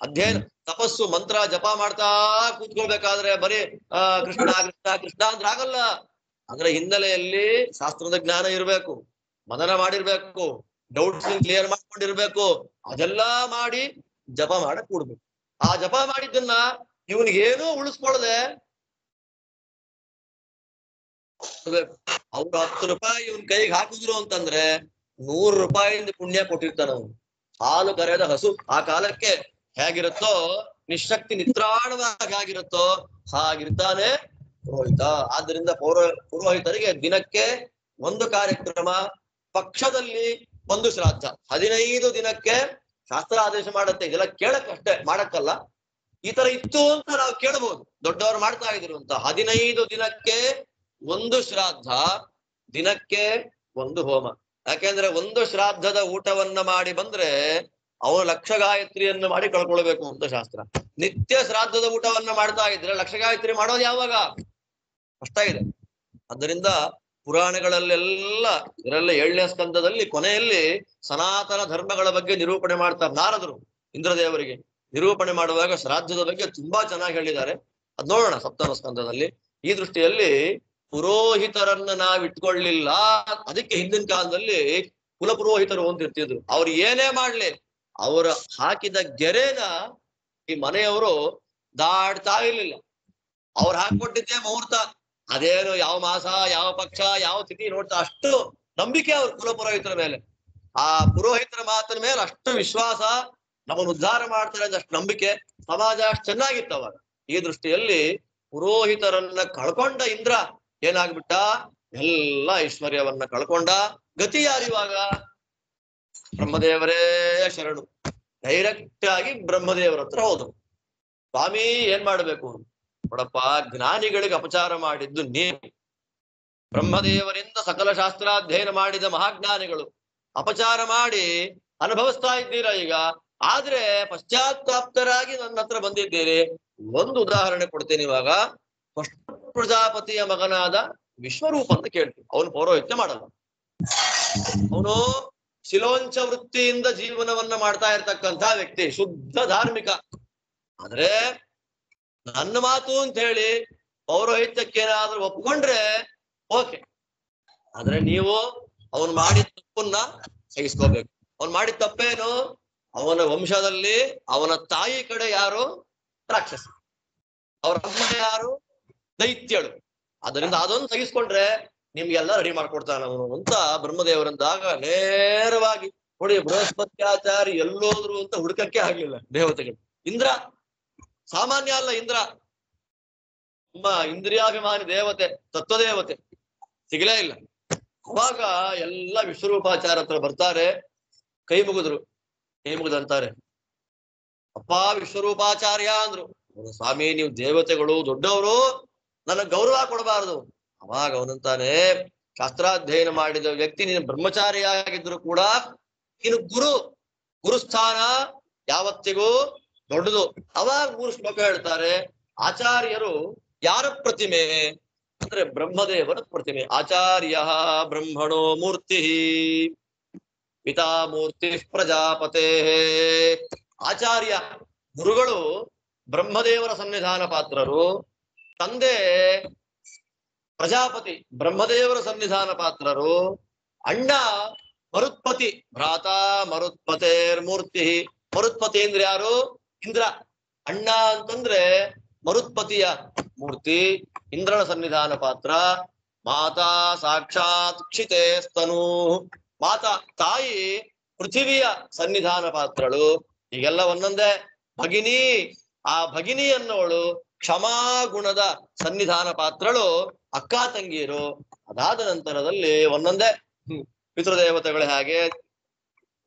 ಅಧ್ಯಯನ ತಪಸ್ಸು, ಮಂತ್ರ ಜಪ ಮಾಡ್ತಾ ಕೂತ್ಕೊಳ್ಬೇಕಾದ್ರೆ ಬರೀ ಕೃಷ್ಣ ಕೃಷ್ಣ ಕೃಷ್ಣ ಅಂದ್ರೆ ಆಗಲ್ಲ. ಅಂದ್ರೆ ಹಿನ್ನೆಲೆಯಲ್ಲಿ ಶಾಸ್ತ್ರದ ಜ್ಞಾನ ಇರ್ಬೇಕು, ಮನನ ಮಾಡಿರ್ಬೇಕು, ಡೌಟ್ಸ್ ಕ್ಲಿಯರ್ ಮಾಡ್ಕೊಂಡಿರ್ಬೇಕು. ಅದೆಲ್ಲ ಮಾಡಿ ಜಪ ಮಾಡಕ್ ಕೂಡ್ಬೇಕು. ಆ ಜಪ ಮಾಡಿದ್ದನ್ನ ಇವನಿಗೇನೂ ಉಳಿಸ್ಕೊಳ್ಳದೆ ಅವ್ರು 10 ರೂಪಾಯಿ ಇವನ್ ಕೈಗೆ ಹಾಕಿದ್ರು ಅಂತಂದ್ರೆ 100 ರೂಪಾಯಿಂದ ಪುಣ್ಯ ಕೊಟ್ಟಿರ್ತಾನ ಅವನು. ಹಾಲು ಕರೆದ ಹಸು ಆ ಕಾಲಕ್ಕೆ ಹೇಗಿರುತ್ತೋ, ನಿಶಕ್ತಿ ನಿತ್ರಾಣವಾಗಿ ಆಗಿರುತ್ತೋ ಹಾಗಿರ್ತಾನೆ ಪುರೋಹಿತ. ಆದ್ರಿಂದ ಪುರೋಹಿತರಿಗೆ ದಿನಕ್ಕೆ 1 ಕಾರ್ಯಕ್ರಮ, ಪಕ್ಷದಲ್ಲಿ 1 ಶ್ರಾದ್ದ, 15 ದಿನಕ್ಕೆ ಶಾಸ್ತ್ರ ಆದೇಶ ಮಾಡುತ್ತೆ. ಇದೆಲ್ಲ ಕೇಳಕ್ಕಷ್ಟೇ, ಮಾಡಕ್ಕಲ್ಲ. ಈ ತರ ಇತ್ತು ಅಂತ ನಾವು ಕೇಳಬಹುದು, ದೊಡ್ಡವರು ಮಾಡ್ತಾ ಇದ್ರು ಅಂತ. 15 ದಿನಕ್ಕೆ 1 ಶ್ರಾದ್ದ, ದಿನಕ್ಕೆ 1 ಹೋಮ. ಯಾಕೆಂದ್ರೆ 1 ಶ್ರಾದ್ದದ ಊಟವನ್ನ ಮಾಡಿ ಬಂದ್ರೆ ಅವನು 1,00,000 ಗಾಯತ್ರಿಯನ್ನು ಮಾಡಿ ಕಳ್ಕೊಳ್ಬೇಕು ಅಂತ ಶಾಸ್ತ್ರ. ನಿತ್ಯ ಶ್ರಾದ್ದದ ಊಟವನ್ನ ಮಾಡ್ತಾ ಇದ್ರೆ 1,00,000 ಗಾಯತ್ರಿ ಮಾಡೋದು ಯಾವಾಗ? ಕಷ್ಟ ಇದೆ. ಆದ್ದರಿಂದ ಪುರಾಣಗಳಲ್ಲೆಲ್ಲ ಇದರೆಲ್ಲ 7ನೇ ಸ್ಕಂದದಲ್ಲಿ ಕೊನೆಯಲ್ಲಿ ಸನಾತನ ಧರ್ಮಗಳ ಬಗ್ಗೆ ನಿರೂಪಣೆ ಮಾಡ್ತಾರೆ ನಾರದರು ಇಂದ್ರದೇವರಿಗೆ. ನಿರೂಪಣೆ ಮಾಡುವಾಗ ಶ್ರಾದ್ದದ ಬಗ್ಗೆ ತುಂಬಾ ಚೆನ್ನಾಗಿ ಹೇಳಿದ್ದಾರೆ. ಅದ್ ನೋಡೋಣ 7ನೇ ಸ್ಕಂದದಲ್ಲಿ. ಈ ದೃಷ್ಟಿಯಲ್ಲಿ ಪುರೋಹಿತರನ್ನ ನಾವ್ ಇಟ್ಕೊಳ್ಳಿಲ್ಲ. ಅದಕ್ಕೆ ಹಿಂದಿನ ಕಾಲದಲ್ಲಿ ಕುಲಪುರೋಹಿತರು ಅಂತ ಇರ್ತಿದ್ರು. ಅವ್ರು ಏನೇ ಮಾಡ್ಲಿ ಅವ್ರ ಹಾಕಿದ ಗೆರೆನ ಈ ಮನೆಯವರು ದಾಡ್ತಾ ಇರ್ಲಿಲ್ಲ. ಅವ್ರು ಹಾಕೊಟ್ಟಿದ್ದೆ ಮುಹೂರ್ತ, ಅದೇನು ಯಾವ ಮಾಸ, ಯಾವ ಪಕ್ಷ, ಯಾವ ತಿಥಿ ನೋಡ್ತಾ, ಅಷ್ಟು ನಂಬಿಕೆ ಅವ್ರ ಕುಲಪುರೋಹಿತರ ಮೇಲೆ. ಆ ಪುರೋಹಿತರ ಮಾತಿನ ಮೇಲೆ ಅಷ್ಟು ವಿಶ್ವಾಸ, ನಮ್ಮನ್ನು ಉದ್ಧಾರ ಮಾಡ್ತಾರೆ ಅಂತ ಅಷ್ಟು ನಂಬಿಕೆ. ಸಮಾಜ ಅಷ್ಟು ಚೆನ್ನಾಗಿತ್ತು ಅವಾಗ. ಈ ದೃಷ್ಟಿಯಲ್ಲಿ ಪುರೋಹಿತರನ್ನ ಕಳ್ಕೊಂಡ ಇಂದ್ರ ಏನಾಗ್ಬಿಟ್ಟ, ಎಲ್ಲ ಐಶ್ವರ್ಯವನ್ನ ಕಳ್ಕೊಂಡ. ಗತಿ ಯಾರಿವಾಗ? ಬ್ರಹ್ಮದೇವರೇ ಶರಣು. ಡೈರೆಕ್ಟ್ ಆಗಿ ಬ್ರಹ್ಮದೇವರ ಹತ್ರ ಹೋದ್ರು. ಸ್ವಾಮಿ ಏನ್ ಮಾಡ್ಬೇಕು? ನೋಡಪ್ಪ, ಜ್ಞಾನಿಗಳಿಗೆ ಅಪಚಾರ ಮಾಡಿದ್ದು ನೀವು. ಬ್ರಹ್ಮದೇವರಿಂದ ಸಕಲ ಶಾಸ್ತ್ರಾಧ್ಯಯನ ಮಾಡಿದ ಮಹಾಜ್ಞಾನಿಗಳು ಅಪಚಾರ ಮಾಡಿ ಅನುಭವಿಸ್ತಾ ಇದ್ದೀರಾ ಈಗ. ಆದ್ರೆ ಪಶ್ಚಾತ್ತಾಪ್ತರಾಗಿ ನನ್ನ ಹತ್ರ ಬಂದಿದ್ದೀರಿ. ಒಂದು ಉದಾಹರಣೆ ಕೊಡ್ತೇನೆ ಇವಾಗ. ಪ್ರಜಾಪತಿಯ ಮಗನಾದ ವಿಶ್ವರೂಪ ಅಂತ ಕೇಳ್ತೀವಿ. ಅವನು ಪೌರೋಹಿತ್ಯ ಮಾಡಲ್ಲ. ಅವನು ಶಿಲೋಂಚ ವೃತ್ತಿಯಿಂದ ಜೀವನವನ್ನ ಮಾಡ್ತಾ ಇರ್ತಕ್ಕಂಥ ವ್ಯಕ್ತಿ, ಶುದ್ಧ ಧಾರ್ಮಿಕ. ಆದ್ರೆ ನನ್ನ ಮಾತು ಅಂತ ಹೇಳಿ ಪೌರೋಹಿತ್ಯಕ್ಕೇನಾದ್ರೂ ಒಪ್ಕೊಂಡ್ರೆ ಓಕೆ. ಆದ್ರೆ ನೀವು ಅವನು ಮಾಡಿದ ತಪ್ಪನ್ನ ಸಹಿಸ್ಕೋಬೇಕು. ಅವನು ಮಾಡಿದ ತಪ್ಪೇನು? ಅವನ ವಂಶದಲ್ಲಿ ಅವನ ತಾಯಿ ಕಡೆ ಯಾರು? ರಾಕ್ಷಸ. ಅವ್ರ ಅಮ್ಮ ಯಾರು? ದೈತ್ಯಳು. ಅದರಿಂದ ಅದೊಂದು ಸಹಿಸ್ಕೊಂಡ್ರೆ ನಿಮ್ಗೆಲ್ಲ ರೆಡಿ ಮಾಡ್ಕೊಡ್ತಾನ ಅವನು ಅಂತ ಬ್ರಹ್ಮದೇವರಂದಾಗ ನೇರವಾಗಿ ನೋಡಿ. ಬೃಹಸ್ಪತ್ಯಾಚಾರಿ ಎಲ್ಲೋದ್ರು ಅಂತ ಹುಡುಕಕ್ಕೆ ಆಗ್ಲಿಲ್ಲ ದೇವತೆಗಳು. ಇಂದ್ರ ಸಾಮಾನ್ಯ ಅಲ್ಲ. ಇಂದ್ರ ತುಂಬಾ ಇಂದ್ರಿಯಾಭಿಮಾನಿ ದೇವತೆ, ತತ್ವದೇವತೆ, ಸಿಗಲೇ ಇಲ್ಲ. ಅವಾಗ ಎಲ್ಲ ವಿಶ್ವರೂಪಾಚಾರ ಹತ್ರ ಬರ್ತಾರೆ, ಕೈ ಮುಗಿದ್ರು. ಕೈ ಮುಗಿದಂತಾರೆ, ಅಪ್ಪ ವಿಶ್ವರೂಪಾಚಾರ್ಯ ಅಂದ್ರು. ಸ್ವಾಮಿ ನೀವು ದೇವತೆಗಳು, ದೊಡ್ಡವರು, ನನಗ್ ಗೌರವ ಕೊಡಬಾರದು. ಅವಾಗ ಅವನಂತಾನೆ, ಶಾಸ್ತ್ರಾಧ್ಯಯನ ಮಾಡಿದ ವ್ಯಕ್ತಿ, ನೀನು ಬ್ರಹ್ಮಚಾರಿಯಾಗಿದ್ರು ಕೂಡ ನೀನು ಗುರುಸ್ಥಾನ ಯಾವತ್ತಿಗೂ ದೊಡ್ಡದು. ಅವಾಗ 3 ಶ್ಲೋಕ ಹೇಳ್ತಾರೆ. ಆಚಾರ್ಯರು ಯಾರ ಪ್ರತಿಮೆ ಅಂದ್ರೆ ಬ್ರಹ್ಮದೇವರ ಪ್ರತಿಮೆ. ಆಚಾರ್ಯ ಬ್ರಹ್ಮಣೋ ಮೂರ್ತಿ ಪಿತಾ ಮೂರ್ತಿ ಪ್ರಜಾಪತೆ. ಆಚಾರ್ಯ ಗುರುಗಳು ಬ್ರಹ್ಮದೇವರ ಸನ್ನಿಧಾನ ಪಾತ್ರರು, ತಂದೆ ಪ್ರಜಾಪತಿ ಬ್ರಹ್ಮದೇವರ ಸನ್ನಿಧಾನ ಪಾತ್ರರು, ಅಣ್ಣ ಮರುತ್ಪತಿ ಭ್ರಾತ ಮರುತ್ಪತೇರ್ಮೂರ್ತಿ. ಮರುತ್ಪತಿ ಅಂದ್ರೆ ಯಾರು? ಇಂದ್ರ. ಅಣ್ಣ ಅಂತಂದ್ರೆ ಮರುತ್ಪತಿಯ ಮೂರ್ತಿ, ಇಂದ್ರನ ಸನ್ನಿಧಾನ ಪಾತ್ರ. ಮಾತಾ ಸಾಕ್ಷಾತ್ ಕ್ಷಿತೆ ಸ್ತನು, ಮಾತಾ ತಾಯಿ ಪೃಥಿವಿಯ ಸನ್ನಿಧಾನ ಪಾತ್ರಳು. ಈಗೆಲ್ಲ ಒಂದೊಂದೇ. ಭಗಿನಿ, ಆ ಭಗಿನಿ ಅನ್ನೋಳು ಕ್ಷಮಾಗುಣದ ಸನ್ನಿಧಾನ ಪಾತ್ರಳು, ಅಕ್ಕ ತಂಗಿಯರು. ಅದಾದ ನಂತರದಲ್ಲಿ ಒಂದೊಂದೇ ಪಿತೃದೇವತೆಗಳು ಹಾಗೆ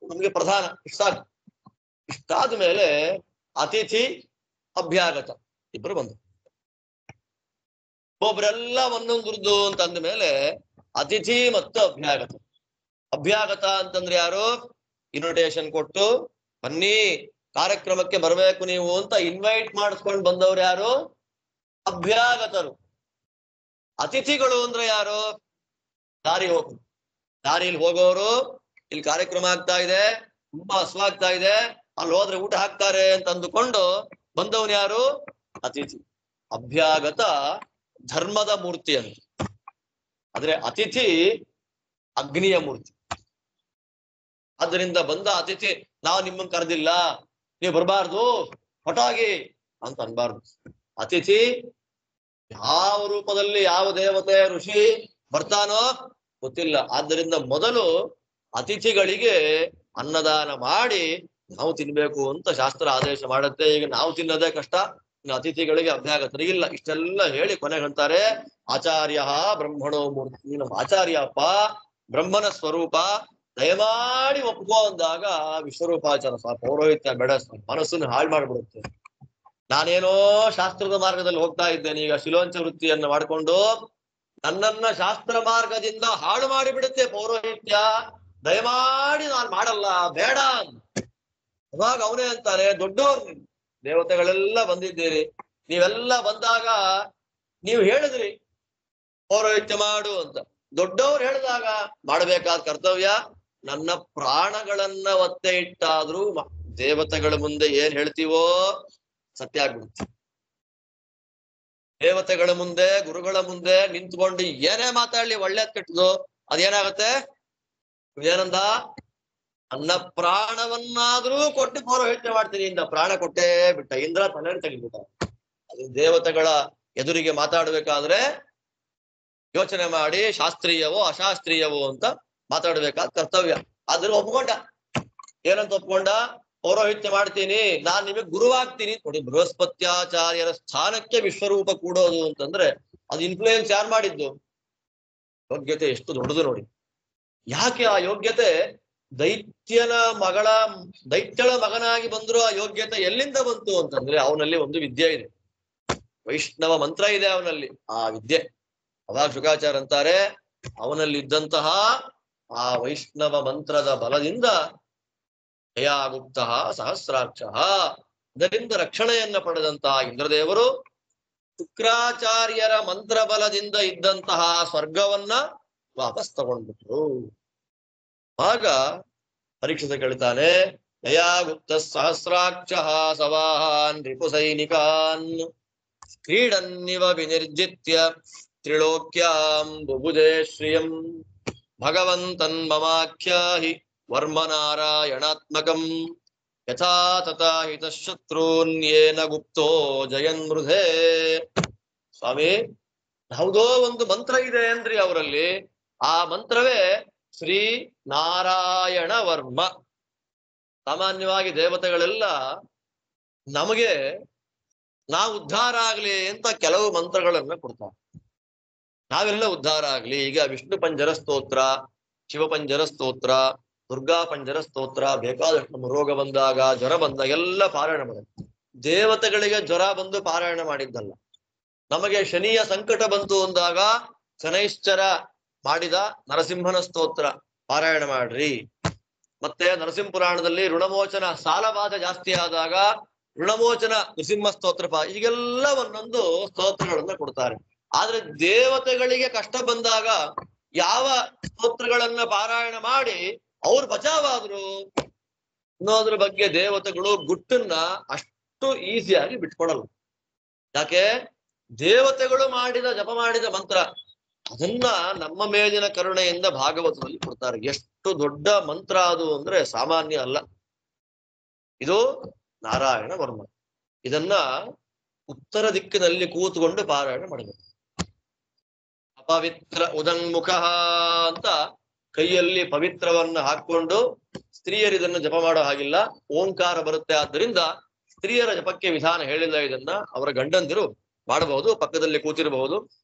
ನಮ್ಗೆ ಪ್ರಧಾನ. ಇಷ್ಟಾದ ಮೇಲೆ ಅತಿಥಿ ಅಭ್ಯಾಗತ ಇಬ್ರು ಬಂದು ಒಬ್ರೆಲ್ಲ ಒಂದೊಂದು ಅಂತ ಅಂದ ಮೇಲೆ ಅತಿಥಿ ಮತ್ತು ಅಭ್ಯಾಗತ. ಅಭ್ಯಾಗತ ಅಂತಂದ್ರೆ ಯಾರು? ಇನ್ವಿಟೇಷನ್ ಕೊಟ್ಟು ಬನ್ನಿ ಕಾರ್ಯಕ್ರಮಕ್ಕೆ ಬರ್ಬೇಕು ನೀವು ಅಂತ ಇನ್ವೈಟ್ ಮಾಡಿಸ್ಕೊಂಡು ಬಂದವ್ರು ಯಾರು? ಅಭ್ಯಾಗತರು. ಅತಿಥಿಗಳು ಅಂದ್ರೆ ಯಾರು? ದಾರಿಲಿ ಹೋಗೋರು. ಇಲ್ಲಿ ಕಾರ್ಯಕ್ರಮ ಆಗ್ತಾ ಇದೆ, ತುಂಬಾ ಹಸುವಾಗ್ತಾ ಇದೆ, ಅಲ್ಲಿ ಹೋದ್ರೆ ಊಟ ಹಾಕ್ತಾರೆ ಅಂತ ಅಂದುಕೊಂಡು ಬಂದವನು ಯಾರು? ಅತಿಥಿ. ಅಭ್ಯಾಗತ ಧರ್ಮದ ಮೂರ್ತಿ ಅಂತ. ಆದ್ರೆ ಅತಿಥಿ ಅಗ್ನಿಯ ಮೂರ್ತಿ. ಆದ್ದರಿಂದ ಬಂದ ಅತಿಥಿ ನಾವು ನಿಮ್ಮನ್ನು ಕರೆದಿಲ್ಲ, ನೀವು ಬರಬಾರ್ದು, ಹೊಟಾಗಿ ಅಂತ ಅನ್ಬಾರ್ದು. ಅತಿಥಿ ಯಾವ ರೂಪದಲ್ಲಿ ಯಾವ ದೇವತೆ ಋಷಿ ಬರ್ತಾನೋ ಗೊತ್ತಿಲ್ಲ. ಆದ್ದರಿಂದ ಮೊದಲು ಅತಿಥಿಗಳಿಗೆ ಅನ್ನದಾನ ಮಾಡಿ ನಾವು ತಿನ್ಬೇಕು ಅಂತ ಶಾಸ್ತ್ರ ಆದೇಶ ಮಾಡುತ್ತೆ. ಈಗ ನಾವು ತಿನ್ನೋದೇ ಕಷ್ಟ, ಅತಿಥಿಗಳಿಗೆ ಅಭ್ಯಾಗತರಿಗೆ ಇಲ್ಲ. ಇಷ್ಟೆಲ್ಲ ಹೇಳಿ ಕೊನೆಗಂತಾರೆ ಆಚಾರ್ಯ ಬ್ರಹ್ಮಣೋ ಮೂರ್ತಿ. ನಮ್ಮ ಆಚಾರ್ಯ ಅಪ್ಪ ಬ್ರಹ್ಮನ ಸ್ವರೂಪ, ದಯಮಾಡಿ ಒಪ್ಕೋ ಅಂದಾಗ ವಿಶ್ವರೂಪಾಚಾರ ಪೌರೋಹಿತ್ಯ ಬೇಡ, ಮನಸ್ಸನ್ನು ಹಾಳು ಮಾಡ್ಬಿಡುತ್ತೆ. ನಾನೇನೋ ಶಾಸ್ತ್ರದ ಮಾರ್ಗದಲ್ಲಿ ಹೋಗ್ತಾ ಇದ್ದೇನೆ, ಈಗ ಶಿಲೋಂಚ ವೃತ್ತಿಯನ್ನ ಮಾಡ್ಕೊಂಡು ನನ್ನನ್ನ ಶಾಸ್ತ್ರ ಮಾರ್ಗದಿಂದ ಹಾಳು ಮಾಡಿಬಿಡುತ್ತೆ ಪೌರೋಹಿತ್ಯ, ದಯಮಾಡಿ ನಾನು ಮಾಡಲ್ಲ, ಬೇಡ. ಅವಾಗ ಅವನೇ ಅಂತಾನೆ, ದೊಡ್ಡವ್ರು ದೇವತೆಗಳೆಲ್ಲ ಬಂದಿದ್ದೀರಿ, ನೀವೆಲ್ಲ ಬಂದಾಗ ನೀವು ಹೇಳಿದ್ರಿ ಪೌರೋಹಿತ್ಯ ಮಾಡು ಅಂತ. ದೊಡ್ಡವ್ರು ಹೇಳಿದಾಗ ಮಾಡಬೇಕಾದ ಕರ್ತವ್ಯ. ನನ್ನ ಪ್ರಾಣಗಳನ್ನ ಒತ್ತೆ ಇಟ್ಟಾದ್ರೂ ದೇವತೆಗಳ ಮುಂದೆ ಏನ್ ಹೇಳ್ತೀವೋ ಸತ್ಯ ಆಗ್ಬಿಡುತ್ತೆ. ದೇವತೆಗಳ ಮುಂದೆ ಗುರುಗಳ ಮುಂದೆ ನಿಂತ್ಕೊಂಡು ಏನೇ ಮಾತಾಡ್ಲಿ, ಒಳ್ಳೇದ್ ಕೆಟ್ಟದು, ಅದೇನಾಗತ್ತೆ? ಏನಂದ? ನನ್ನ ಪ್ರಾಣವನ್ನಾದ್ರೂ ಕೊಟ್ಟು ಪೌರೋಹಿತ್ಯ ಮಾಡ್ತೀನಿ ಇಂದ ಪ್ರಾಣ ಕೊಟ್ಟೇ ಬಿಟ್ಟ. ಇಂದ್ರ ತಲೆ ತೆಗಿಬಿಟ್ಟ. ಅದು ದೇವತೆಗಳ ಎದುರಿಗೆ ಮಾತಾಡ್ಬೇಕಾದ್ರೆ ಯೋಚನೆ ಮಾಡಿ ಶಾಸ್ತ್ರೀಯವೋ ಅಶಾಸ್ತ್ರೀಯವೋ ಅಂತ ಮಾತಾಡ್ಬೇಕಾದ ಕರ್ತವ್ಯ. ಆದ್ರೆ ಒಪ್ಕೊಂಡ. ಏನಂತ ಒಪ್ಕೊಂಡ? ಪೌರೋಹಿತ್ಯ ಮಾಡ್ತೀನಿ, ನಾನ್ ನಿಮಗೆ ಗುರುವಾಗ್ತೀನಿ. ನೋಡಿ, ಬೃಹಸ್ಪತ್ಯಾಚಾರ್ಯರ ಸ್ಥಾನಕ್ಕೆ ವಿಶ್ವರೂಪ ಕೂಡೋದು ಅಂತಂದ್ರೆ ಅದು ಇನ್ಫ್ಲೂಯೆನ್ಸ್ ಯಾರು ಮಾಡಿದ್ದು? ಯೋಗ್ಯತೆ ಎಷ್ಟು ದೊಡ್ಡದು ನೋಡಿ. ಯಾಕೆ ಆ ಯೋಗ್ಯತೆ? ದೈತ್ಯಳ ಮಗನಾಗಿ ಬಂದ್ರು ಆ ಯೋಗ್ಯತೆ ಎಲ್ಲಿಂದ ಬಂತು ಅಂತಂದ್ರೆ ಅವನಲ್ಲಿ ಒಂದು ವಿದ್ಯೆ ಇದೆ, ವೈಷ್ಣವ ಮಂತ್ರ ಇದೆ ಅವನಲ್ಲಿ, ಆ ವಿದ್ಯೆ. ಅವಾಗ ಶುಕಾಚಾರ ಅಂತಾರೆ, ಅವನಲ್ಲಿದ್ದಂತಹ ಆ ವೈಷ್ಣವ ಮಂತ್ರದ ಬಲದಿಂದ ದಯಾಗುಪ್ತ ಸಹಸ್ರಾಕ್ಷ, ಅದರಿಂದ ರಕ್ಷಣೆಯನ್ನ ಪಡೆದಂತಹ ಇಂದ್ರದೇವರು ಶುಕ್ರಾಚಾರ್ಯರ ಮಂತ್ರ ಬಲದಿಂದ ಇದ್ದಂತಹ ಸ್ವರ್ಗವನ್ನ ವಾಪಸ್ ತಗೊಂಡ್ಬಿಟ್ರು. ಆಗ ಪರೀಕ್ಷಿತ ಕೇಳ್ತಾನೆ, ದಯಾಗುಪ್ತ ಸಹಸ್ರಾಕ್ಷ ಸವಾಹಾನ್ ರಿಪು ಸೈನಿಕಾನ್ ಕ್ರೀಡನ್ನಿವ ವಿನಿರ್ಜಿತ್ಯ ತ್ರಿಲೋಕ್ಯಾಂ ಬುಬುಧೇ ಶ್ರಿಯಂ ಭಗವಂತನ್ ಮಮಾಖ್ಯಾಹಿ ವರ್ಮನಾರಾಯಣಾತ್ಮಕಂ ಯಥಾ ತಥಾ ಹಿತಶತ್ರುನ್ಯೇನ ಗುಪ್ತೋ ಜಯನ್ಮೃಧೇ. ಸ್ವಾಮಿ, ಯಾವುದೋ ಒಂದು ಮಂತ್ರ ಇದೆ ಅಂದ್ರಿ ಅವರಲ್ಲಿ, ಆ ಮಂತ್ರವೇ ಶ್ರೀ ನಾರಾಯಣ ವರ್ಮ. ಸಾಮಾನ್ಯವಾಗಿ ದೇವತೆಗಳೆಲ್ಲ ನಮಗೆ ನಾವು ಉದ್ಧಾರ ಆಗ್ಲಿ ಅಂತ ಕೆಲವು ಮಂತ್ರಗಳನ್ನ ಕೊಡ್ತಾರೆ, ನಾವೆಲ್ಲ ಉದ್ಧಾರ ಆಗ್ಲಿ. ಈಗ ವಿಷ್ಣು ಪಂಜರ ಸ್ತೋತ್ರ, ಶಿವ ಪಂಜರ ಸ್ತೋತ್ರ, ದುರ್ಗಾ ಪಂಜರ ಸ್ತೋತ್ರ, ಬೇಕಾದಷ್ಟು ನಮ್ಮ ರೋಗ ಬಂದಾಗ, ಜ್ವರ ಬಂದಾಗ ಎಲ್ಲ ಪಾರಾಯಣ ಮಾಡುತ್ತೆ. ದೇವತೆಗಳಿಗೆ ಜ್ವರ ಬಂದು ಪಾರಾಯಣ ಮಾಡಿದ್ದಲ್ಲ. ನಮಗೆ ಶನಿಯ ಸಂಕಟ ಬಂತು ಅಂದಾಗ ಶನೈಶ್ಚರ ಮಾಡಿದ ನರಸಿಂಹನ ಸ್ತೋತ್ರ ಪಾರಾಯಣ ಮಾಡ್ರಿ. ಮತ್ತೆ ನರಸಿಂಹ ಪುರಾಣದಲ್ಲಿ ಋಣಮೋಚನ, ಸಾಲಬಾಧ ಜಾಸ್ತಿ ಆದಾಗ ಋಣಮೋಚನ ನರಸಿಂಹ ಸ್ತೋತ್ರ ಹೀಗೆಲ್ಲ ಒಂದೊಂದು ಸ್ತೋತ್ರಗಳನ್ನ ಕೊಡ್ತಾರೆ. ಆದ್ರೆ ದೇವತೆಗಳಿಗೆ ಕಷ್ಟ ಬಂದಾಗ ಯಾವ ಸ್ತೋತ್ರಗಳನ್ನ ಪಾರಾಯಣ ಮಾಡಿ ಅವ್ರು ಬಚಾವಾದ್ರು? ಅನ್ನೋದ್ರ ಬಗ್ಗೆ ದೇವತೆಗಳು ಗುಟ್ಟನ್ನ ಅಷ್ಟು ಈಸಿಯಾಗಿ ಬಿಟ್ಕೊಡಲ್ಲ. ಯಾಕೆ? ದೇವತೆಗಳು ಜಪ ಮಾಡಿದ ಮಂತ್ರ ಅದನ್ನ ನಮ್ಮ ಮೇಲಿನ ಕರುಣೆಯಿಂದ ಭಾಗವತದಲ್ಲಿ ಕೊಡ್ತಾರೆ. ಎಷ್ಟು ದೊಡ್ಡ ಮಂತ್ರ ಅದು ಅಂದ್ರೆ ಸಾಮಾನ್ಯ ಅಲ್ಲ. ಇದು ನಾರಾಯಣ ವರ್ಮ. ಇದನ್ನ ಉತ್ತರ ದಿಕ್ಕಿನಲ್ಲಿ ಕೂತ್ಕೊಂಡು ಪಾರಾಯಣ ಮಾಡಬೇಕು. ಅಪವಿತ್ರ ಉದಂಗ್ಮುಖ ಅಂತ ಕೈಯಲ್ಲಿ ಪವಿತ್ರವನ್ನ ಹಾಕೊಂಡು ಸ್ತ್ರೀಯರು ಇದನ್ನು ಜಪ ಮಾಡೋ ಹಾಗಿಲ್ಲ. ಓಂಕಾರ ಬರುತ್ತೆ. ಆದ್ದರಿಂದ ಸ್ತ್ರೀಯರ ಜಪಕ್ಕೆ ವಿಧಾನ ಹೇಳಿಲ್ಲ. ಇದನ್ನ ಅವರ ಗಂಡಂದಿರು ಮಾಡಬಹುದು, ಪಕ್ಕದಲ್ಲಿ ಕೂತಿರಬಹುದು.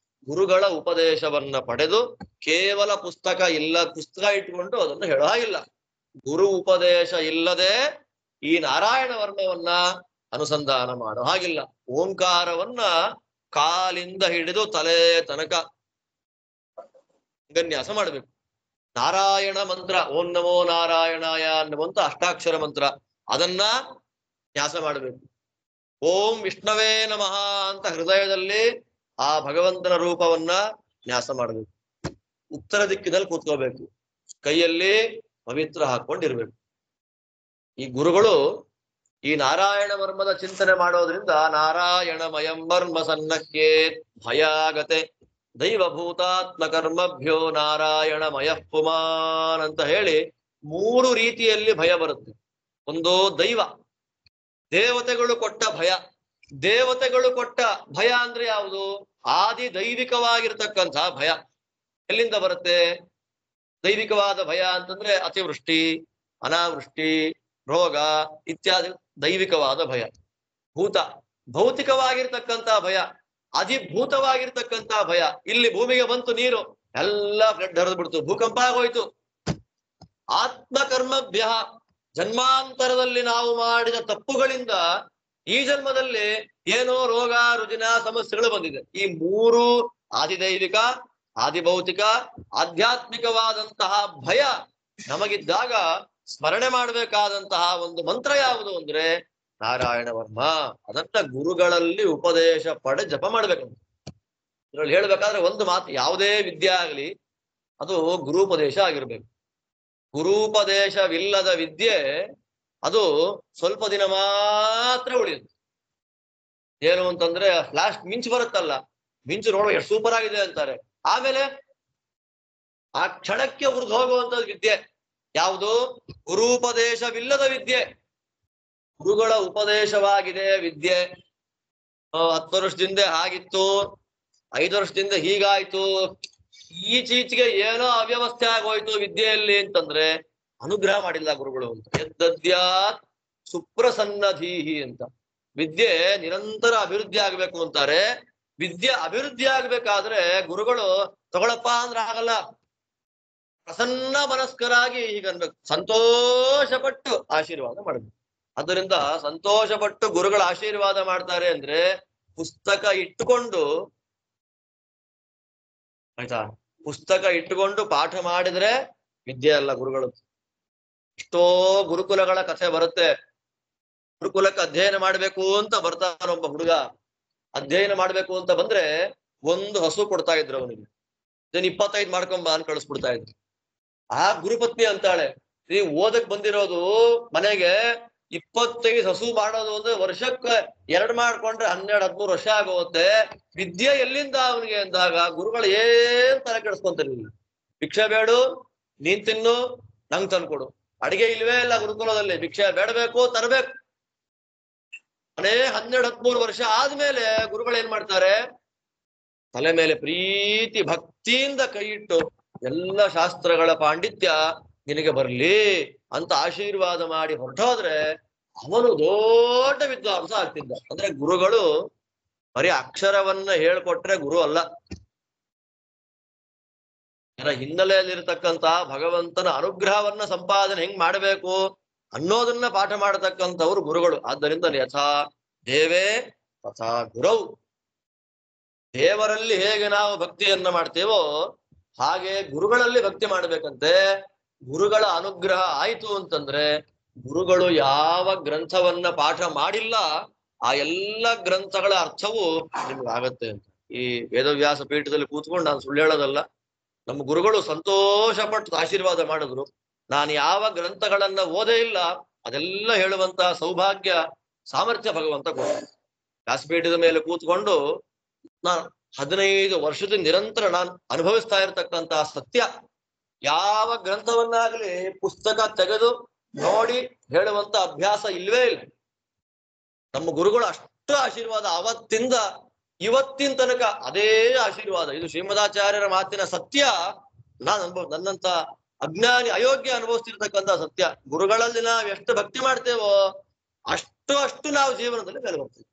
ಗುರುಗಳ ಉಪದೇಶವನ್ನ ಪಡೆದು ಕೇವಲ ಪುಸ್ತಕ ಇಟ್ಕೊಂಡು ಅದನ್ನು ಹೇಳೋ ಹಾಗಿಲ್ಲ. ಗುರು ಉಪದೇಶ ಇಲ್ಲದೆ ಈ ನಾರಾಯಣ ವರ್ಣವನ್ನ ಅನುಸಂಧಾನ ಮಾಡೋ ಹಾಗಿಲ್ಲ. ಓಂಕಾರವನ್ನ ಕಾಲಿಂದ ಹಿಡಿದು ತಲೆ ತನಕ ಗನ್ಯಾಸ ಮಾಡಬೇಕು. ನಾರಾಯಣ ಮಂತ್ರ ಓಂ ನಮೋ ನಾರಾಯಣಾಯ ಅನ್ನುವಂತ ಅಷ್ಟಾಕ್ಷರ ಮಂತ್ರ ಅದನ್ನ ನ್ಯಾಸ ಮಾಡಬೇಕು. ಓಂ ವಿಷ್ಣವೇ ನಮಃ ಅಂತ ಹೃದಯದಲ್ಲಿ ಆ ಭಗವಂತನ ರೂಪವನ್ನ ನ್ಯಾಸ ಮಾಡಬೇಕು. ಉತ್ತರ ದಿಕ್ಕಿನಲ್ಲಿ ಕೂತ್ಕೋಬೇಕು. ಕೈಯಲ್ಲಿ ಪವಿತ್ರ ಹಾಕೊಂಡಿರ್ಬೇಕು. ಈ ಗುರುಗಳು ಈ ನಾರಾಯಣ ವರ್ಮದ ಚಿಂತನೆ ಮಾಡೋದ್ರಿಂದ ನಾರಾಯಣಮಯಂ ವರ್ಮ ಸನ್ನಕ್ಕೆ ಭಯಾಗತೆ ದೈವಭೂತಾತ್ಮ ಕರ್ಮಭ್ಯೋ ನಾರಾಯಣಮಯ ಪುಮಾನ್ ಅಂತ ಹೇಳಿ 3 ರೀತಿಯಲ್ಲಿ ಭಯ ಬರುತ್ತೆ. ಒಂದು ದೈವ, ದೇವತೆಗಳು ಕೊಟ್ಟ ಭಯ. ದೇವತೆಗಳು ಕೊಟ್ಟ ಭಯ ಅಂದ್ರೆ ಯಾವುದು? ಆದಿ ದೈವಿಕವಾಗಿರ್ತಕ್ಕಂತಹ ಭಯ. ಎಲ್ಲಿಂದ ಬರುತ್ತೆ? ದೈವಿಕವಾದ ಭಯ ಅಂತಂದ್ರೆ ಅತಿವೃಷ್ಟಿ, ಅನಾವೃಷ್ಟಿ, ರೋಗ ಇತ್ಯಾದಿ ದೈವಿಕವಾದ ಭಯ. ಭೂತ, ಭೌತಿಕವಾಗಿರ್ತಕ್ಕಂತಹ ಭಯ. ಅಧಿಭೂತವಾಗಿರ್ತಕ್ಕಂತಹ ಭಯ. ಇಲ್ಲಿ ಭೂಮಿಗೆ ಬಂತು ನೀರು, ಎಲ್ಲ ಫ್ಲಡ್ ಹರಿದು ಬಿಡ್ತು, ಭೂಕಂಪ ಆಗೋಯ್ತು. ಆತ್ಮಕರ್ಮಭ್ಯ, ಜನ್ಮಾಂತರದಲ್ಲಿ ನಾವು ಮಾಡಿದ ತಪ್ಪುಗಳಿಂದ ಈ ಜನ್ಮದಲ್ಲಿ ಏನೋ ರೋಗ ರುಜಿನ ಸಮಸ್ಯೆಗಳು ಬಂದಿದೆ. ಈ 3 ಆದಿದೈವಿಕ, ಆದಿಭೌತಿಕ, ಆಧ್ಯಾತ್ಮಿಕವಾದಂತಹ ಭಯ ನಮಗಿದ್ದಾಗ ಸ್ಮರಣೆ ಮಾಡಬೇಕಾದಂತಹ ಒಂದು ಮಂತ್ರ ಯಾವುದು ಅಂದ್ರೆ ನಾರಾಯಣ ವರ್ಮ. ಅದನ್ನ ಗುರುಗಳಲ್ಲಿ ಉಪದೇಶ ಪಡೆ ಜಪ ಮಾಡ್ಬೇಕಂತ. ಇದ್ರಲ್ಲಿ ಹೇಳ್ಬೇಕಾದ್ರೆ ಒಂದು ಮಾತು, ಯಾವುದೇ ವಿದ್ಯೆ ಆಗಲಿ ಅದು ಗುರುಪದೇಶ ಆಗಿರ್ಬೇಕು. ಗುರುಪದೇಶವಿಲ್ಲದ ವಿದ್ಯೆ ಅದು ಸ್ವಲ್ಪ ದಿನ ಮಾತ್ರ ಉಳಿಯುತ್ತೆ. ಏನು ಅಂತಂದ್ರೆ ಫ್ಲಾಶ್ ಮಿಂಚು ಬರುತ್ತಲ್ಲ, ಮಿಂಚು ನೋಡುವ ಎಷ್ಟು ಸೂಪರ್ ಆಗಿದೆ ಅಂತಾರೆ. ಆಮೇಲೆ ಆ ಕ್ಷಣಕ್ಕೆ ಉರಿದು ಹೋಗುವಂತದ್ದು ವಿದ್ಯೆ ಯಾವುದು? ಗುರುಪದೇಶವಿಲ್ಲದ ವಿದ್ಯೆ. ಗುರುಗಳ ಉಪದೇಶವಾಗಿದೆ ವಿದ್ಯೆ. 10 ವರ್ಷದಿಂದ ಹಾಗಿತ್ತು, 5 ವರ್ಷದಿಂದ ಹೀಗಾಯ್ತು, ಈಚೀಚೆಗೆ ಏನೋ ಅವ್ಯವಸ್ಥೆ ಆಗೋಯ್ತು ವಿದ್ಯೆಯಲ್ಲಿ ಅಂತಂದ್ರೆ ಅನುಗ್ರಹ ಮಾಡಿಲ್ಲ ಗುರುಗಳು ಅಂತ. ಯದ್ದದ್ಯಾತ್ ಸುಪ್ರಸನ್ನಧೀಹಿ ಅಂತ. ವಿದ್ಯೆ ನಿರಂತರ ಅಭಿವೃದ್ಧಿ ಆಗ್ಬೇಕು ಅಂತಾರೆ. ವಿದ್ಯೆ ಅಭಿವೃದ್ಧಿ ಆಗ್ಬೇಕಾದ್ರೆ ಗುರುಗಳು ತಗೊಳಪ್ಪ ಅಂದ್ರೆ ಆಗಲ್ಲ. ಪ್ರಸನ್ನ ಮನಸ್ಕರಾಗಿ ಈಗ ಸಂತೋಷಪಟ್ಟು ಆಶೀರ್ವಾದ ಮಾಡಬೇಕು. ಆದ್ದರಿಂದ ಸಂತೋಷಪಟ್ಟು ಗುರುಗಳ ಆಶೀರ್ವಾದ ಮಾಡ್ತಾರೆ ಅಂದ್ರೆ ಪುಸ್ತಕ ಇಟ್ಟುಕೊಂಡು, ಆಯ್ತಾ, ಪುಸ್ತಕ ಇಟ್ಟುಕೊಂಡು ಪಾಠ ಮಾಡಿದ್ರೆ ವಿದ್ಯೆ ಅಲ್ಲ ಗುರುಗಳು. ಎಷ್ಟೋ ಗುರುಕುಲಗಳ ಕಥೆ ಬರುತ್ತೆ. ಗುರುಕುಲಕ್ಕೆ ಅಧ್ಯಯನ ಮಾಡ್ಬೇಕು ಅಂತ ಬರ್ತಾನೊಬ್ಬ ಹುಡುಗ. ಅಧ್ಯಯನ ಮಾಡ್ಬೇಕು ಅಂತ ಬಂದ್ರೆ ಒಂದು ಹಸು ಕೊಡ್ತಾ ಇದ್ರು ಅವನಿಗೆ. ಇದನ್ನ 25 ಮಾಡ್ಕೊಂಬ ಅಂತ ಕಳಿಸ್ಬಿಡ್ತಾ ಇದ್ರು. ಆ ಗುರುಪತ್ನಿ ಅಂತಾಳೆ, ನೀವು ಓದಕ್ ಬಂದಿರೋದು ಮನೆಗೆ 25 ಹಸು ಮಾಡೋದು ಅಂದ್ರೆ ವರ್ಷಕ್ಕೆ 2 ಮಾಡ್ಕೊಂಡ್ರೆ 12-13 ವರ್ಷ ಆಗೋಗುತ್ತೆ. ವಿದ್ಯೆ ಎಲ್ಲಿಂದ ಅವನಿಗೆ ಅಂದಾಗ ಗುರುಗಳು ಏನ್ ತರ ಕೆಡಿಸ್ಕೊಂತಿರ್ಲಿಲ್ಲ. ಭಿಕ್ಷೆ ಬೇಡು, ನೀನ್ ತಿನ್ನು, ನಂಗ್ ತಂದ್ಕೊಡು. ಅಡಿಗೆ ಇಲ್ವೇ ಇಲ್ಲ ಗುರುಕುಲದಲ್ಲಿ. ಭಿಕ್ಷೆ ಬೇಡಬೇಕು, ತರಬೇಕು. ಮನೆ 12-13 ವರ್ಷ ಆದ್ಮೇಲೆ ಗುರುಗಳು ಏನ್ ಮಾಡ್ತಾರೆ? ತಲೆ ಮೇಲೆ ಪ್ರೀತಿ ಭಕ್ತಿಯಿಂದ ಕೈ ಇಟ್ಟು ಎಲ್ಲ ಶಾಸ್ತ್ರಗಳ ಪಾಂಡಿತ್ಯ ನಿನಗೆ ಬರ್ಲಿ ಅಂತ ಆಶೀರ್ವಾದ ಮಾಡಿ ಹೊರಟೋದ್ರೆ ಅವನು ದೊಡ್ಡ ವಿದ್ವಾಂಸ ಆಗ್ತಿದ್ದ. ಅಂದ್ರೆ ಗುರುಗಳು ಬರೀ ಅಕ್ಷರವನ್ನ ಹೇಳ್ಕೊಟ್ರೆ ಗುರು ಅಲ್ಲ. ಅದರ ಹಿನ್ನೆಲೆಯಲ್ಲಿರ್ತಕ್ಕಂತ ಭಗವಂತನ ಅನುಗ್ರಹವನ್ನ ಸಂಪಾದನೆ ಹೆಂಗ್ ಮಾಡಬೇಕು ಅನ್ನೋದನ್ನ ಪಾಠ ಮಾಡತಕ್ಕಂಥವ್ರು ಗುರುಗಳು. ಆದ್ದರಿಂದ ಯಥಾ ದೇವೇ ತಥಾ ಗುರೌ. ದೇವರಲ್ಲಿ ಹೇಗೆ ನಾವು ಭಕ್ತಿಯನ್ನ ಮಾಡ್ತೇವೋ ಹಾಗೆ ಗುರುಗಳಲ್ಲಿ ಭಕ್ತಿ ಮಾಡ್ಬೇಕಂತೆ. ಗುರುಗಳ ಅನುಗ್ರಹ ಆಯ್ತು ಅಂತಂದ್ರೆ ಗುರುಗಳು ಯಾವ ಗ್ರಂಥವನ್ನ ಪಾಠ ಮಾಡಿಲ್ಲ ಆ ಎಲ್ಲ ಗ್ರಂಥಗಳ ಅರ್ಥವು ನಿಮ್ಗೆ ಆಗತ್ತೆ ಅಂತ. ಈ ವೇದವ್ಯಾಸ ಪೀಠದಲ್ಲಿ ಕೂತ್ಕೊಂಡು ನಾನು ಸುಳ್ಳು ಹೇಳೋದಲ್ಲ. ನಮ್ಮ ಗುರುಗಳು ಸಂತೋಷ ಪಟ್ಟು ಆಶೀರ್ವಾದ ಮಾಡಿದ್ರು. ನಾನು ಯಾವ ಗ್ರಂಥಗಳನ್ನ ಓದೇ ಇಲ್ಲ, ಅದೆಲ್ಲ ಹೇಳುವಂತಹ ಸೌಭಾಗ್ಯ ಸಾಮರ್ಥ್ಯ ಭಗವಂತ ಕೊಟ್ಟ. ವ್ಯಾಸಪೀಠದ ಮೇಲೆ ಕೂತ್ಕೊಂಡು ನಾನು 15 ವರ್ಷದ ನಿರಂತರ ನಾನು ಅನುಭವಿಸ್ತಾ ಇರತಕ್ಕಂತಹ ಸತ್ಯ ಯಾವ ಗ್ರಂಥವನ್ನಾಗಲಿ ಪುಸ್ತಕ ತೆಗೆದು ನೋಡಿ ಹೇಳುವಂತ ಅಭ್ಯಾಸ ಇಲ್ವೇ ಇಲ್ಲ. ನಮ್ಮ ಗುರುಗಳು ಅಷ್ಟು ಆಶೀರ್ವಾದ, ಅವತ್ತಿಂದ ಇವತ್ತಿನ ತನಕ ಅದೇ ಆಶೀರ್ವಾದ. ಇದು ಶ್ರೀಮದಾಚಾರ್ಯರ ಮಾತಿನ ಸತ್ಯ. ನನ್ನಂತ ಅಜ್ಞಾನಿ ಅಯೋಗ್ಯ ಅನುಭವಿಸ್ತಿರ್ತಕ್ಕಂಥ ಸತ್ಯ. ಗುರುಗಳಲ್ಲಿ ನಾವು ಎಷ್ಟು ಭಕ್ತಿ ಮಾಡ್ತೇವೋ ಅಷ್ಟು ನಾವು ಜೀವನದಲ್ಲಿ ಮೇಲೆ ಬರ್ತೀವಿ.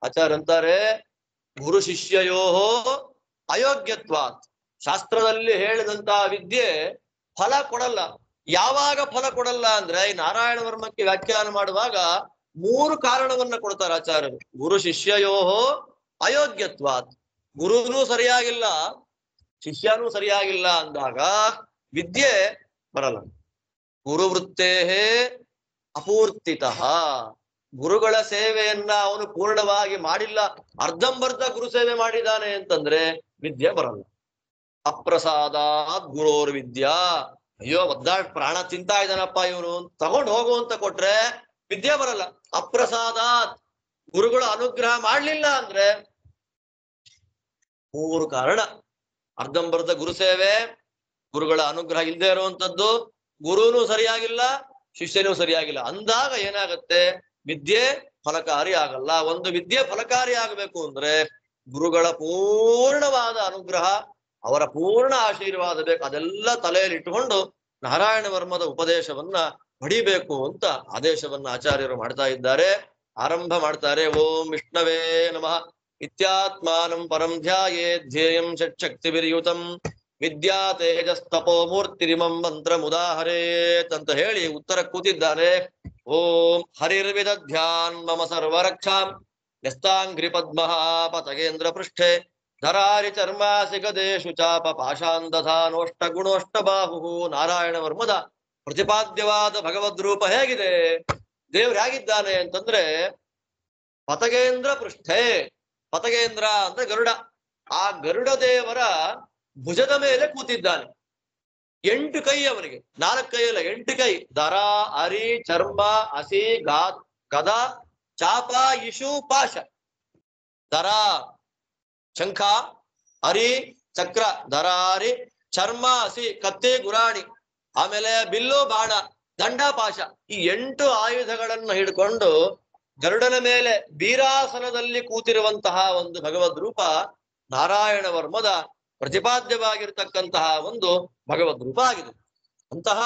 ಆಚಾರ್ಯ ಅಂತಾರೆ, ಗುರು ಶಿಷ್ಯಯೋಹೋ ಅಯೋಗ್ಯತ್ವಾತ್. ಶಾಸ್ತ್ರದಲ್ಲಿ ಹೇಳಿದಂತಹ ವಿದ್ಯೆ ಫಲ ಕೊಡಲ್ಲ. ಯಾವಾಗ ಫಲ ಕೊಡಲ್ಲ ಅಂದ್ರೆ, ಈ ನಾರಾಯಣ ವರ್ಮಕ್ಕೆ ವ್ಯಾಖ್ಯಾನ ಮಾಡುವಾಗ 3 ಕಾರಣವನ್ನ ಕೊಡ್ತಾರೆ ಆಚಾರ್ಯರು. ಗುರು ಶಿಷ್ಯಯೋಹೋ ಅಯೋಗ್ಯತ್ವಾತ್. ಗುರುನೂ ಸರಿಯಾಗಿಲ್ಲ, ಶಿಷ್ಯನೂ ಸರಿಯಾಗಿಲ್ಲ ಅಂದಾಗ ವಿದ್ಯೆ ಬರಲ್ಲ. ಗುರುವೃತ್ತೇಹೇ ಅಪೂರ್ತಿತಃ. ಗುರುಗಳ ಸೇವೆಯನ್ನ ಅವನು ಪೂರ್ಣವಾಗಿ ಮಾಡಿಲ್ಲ, ಅರ್ಧಂಬರ್ಧ ಗುರು ಸೇವೆ ಮಾಡಿದ್ದಾನೆ ಅಂತಂದ್ರೆ ವಿದ್ಯೆ ಬರಲ್ಲ. ಅಪ್ರಸಾದಾತ್ ಗುರೋರ್ ವಿದ್ಯಾ. ಅಯ್ಯೋ ಒದ್ದಾಡ್ ಪ್ರಾಣ ತಿಂತಾ ಇದ್ದಾನಪ್ಪ ಇವನು, ತಗೊಂಡು ಹೋಗು ಅಂತ ಕೊಟ್ರೆ ವಿದ್ಯೆ ಬರಲ್ಲ. ಅಪ್ರಸಾದಾತ್, ಗುರುಗಳು ಅನುಗ್ರಹ ಮಾಡ್ಲಿಲ್ಲ ಅಂದ್ರೆ 3 ಕಾರಣ: ಅರ್ಧಂಬರ್ಧ ಗುರು ಸೇವೆ, ಗುರುಗಳ ಅನುಗ್ರಹ ಇಲ್ಲದೆ ಇರುವಂತದ್ದು, ಗುರುನೂ ಸರಿಯಾಗಿಲ್ಲ, ಶಿಷ್ಯನೂ ಸರಿಯಾಗಿಲ್ಲ ಅಂದಾಗ ಏನಾಗತ್ತೆ? ವಿದ್ಯೆ ಫಲಕಾರಿ ಆಗಲ್ಲ. ಒಂದು ವಿದ್ಯೆ ಫಲಕಾರಿ ಆಗಬೇಕು ಅಂದ್ರೆ ಗುರುಗಳ ಪೂರ್ಣವಾದ ಅನುಗ್ರಹ, ಅವರ ಪೂರ್ಣ ಆಶೀರ್ವಾದ ಬೇಕು. ಅದೆಲ್ಲ ತಲೆಯಲ್ಲಿ ಇಟ್ಟುಕೊಂಡು ನಾರಾಯಣ ವರ್ಮದ ಉಪದೇಶವನ್ನ ಪಡಿಬೇಕು ಅಂತ ಆದೇಶವನ್ನ ಆಚಾರ್ಯರು ಮಾಡ್ತಾ ಇದ್ದಾರೆ. ಆರಂಭ ಮಾಡ್ತಾರೆ. ಓಂ ವಿಷ್ಣವೇ ನಮಃ ಇತ್ಯಾತ್ಮಾನಂ ಪರಂ ಧ್ಯಾಯೇ ಧ್ಯೇಯಂ ಷಟ್ಶಕ್ತಿಭಿರ್ಯುತಂ ವಿದ್ಯಾ ತೇಜಸ್ತಪೋ ಮೂರ್ತಿರಿಮಂ ಮಂತ್ರ ಮುದಾಹರೇತ್ ಅಂತ ಹೇಳಿ ಉತ್ತರ ಕೂತಿದ್ದಾರೆ. ಓಂ ಹರಿರ್ವಿದಧ್ಯಾನ್ ಮಮ ಸರ್ವರಕ್ಷಾಂ ಯಸ್ತಾಂಘ್ರಿ ಪದ್ಮಃ ಪತಗೇಂದ್ರ ಪೃಷ್ಠೆ ಧರಾರಿ ಚರ್ಮಾಸಿ ಗದೇಶು ಚಾಪ ಪಾಶಾಂದಧಾನೋಷ್ಟ ಗುಣೋಷ್ಟ ಬಾಹು. ನಾರಾಯಣ ವರ್ಮದ ಪ್ರತಿಪಾದ್ಯವಾದ ಭಗವದ್ರೂಪ ಹೇಗಿದೆ, ದೇವ್ರು ಹೇಗಿದ್ದಾನೆ ಅಂತಂದ್ರೆ, ಪತಗೇಂದ್ರ ಪೃಷ್ಠೆ. ಪತಗೇಂದ್ರ ಅಂದ್ರೆ ಗರುಡ. ಆ ಗರುಡ ದೇವರ ಭುಜದ ಮೇಲೆ ಕೂತಿದ್ದಾನೆ. 8 ಕೈ ಅವನಿಗೆ, 4 ಕೈ ಅಲ್ಲ, 8 ಕೈ. ದರ, ಅರಿ, ಚರ್ಮ, ಹಸಿ, ಗದ, ಚಾಪ, ಇಶು, ಪಾಶ. ದರ ಶಂಖ, ಅರಿ ಚಕ್ರ, ದರಾರಿ, ಚರ್ಮ, ಹಸಿ, ಕತ್ತಿ, ಗುರಾಣಿ, ಆಮೇಲೆ ಬಿಲ್ಲು, ಬಾಣ, ದಂಡ, ಪಾಶ. ಈ 8 ಆಯುಧಗಳನ್ನು ಹಿಡ್ಕೊಂಡು ಗರುಡನ ಮೇಲೆ ಬೀರಾಸನದಲ್ಲಿ ಕೂತಿರುವಂತಹ ಒಂದು ಭಗವದ್ ರೂಪ ನಾರಾಯಣ ವರ್ಮದ ಪ್ರತಿಪಾದ್ಯವಾಗಿರ್ತಕ್ಕಂತಹ ಒಂದು ಭಗವದ್ ರೂಪ ಆಗಿದೆ. ಅಂತಹ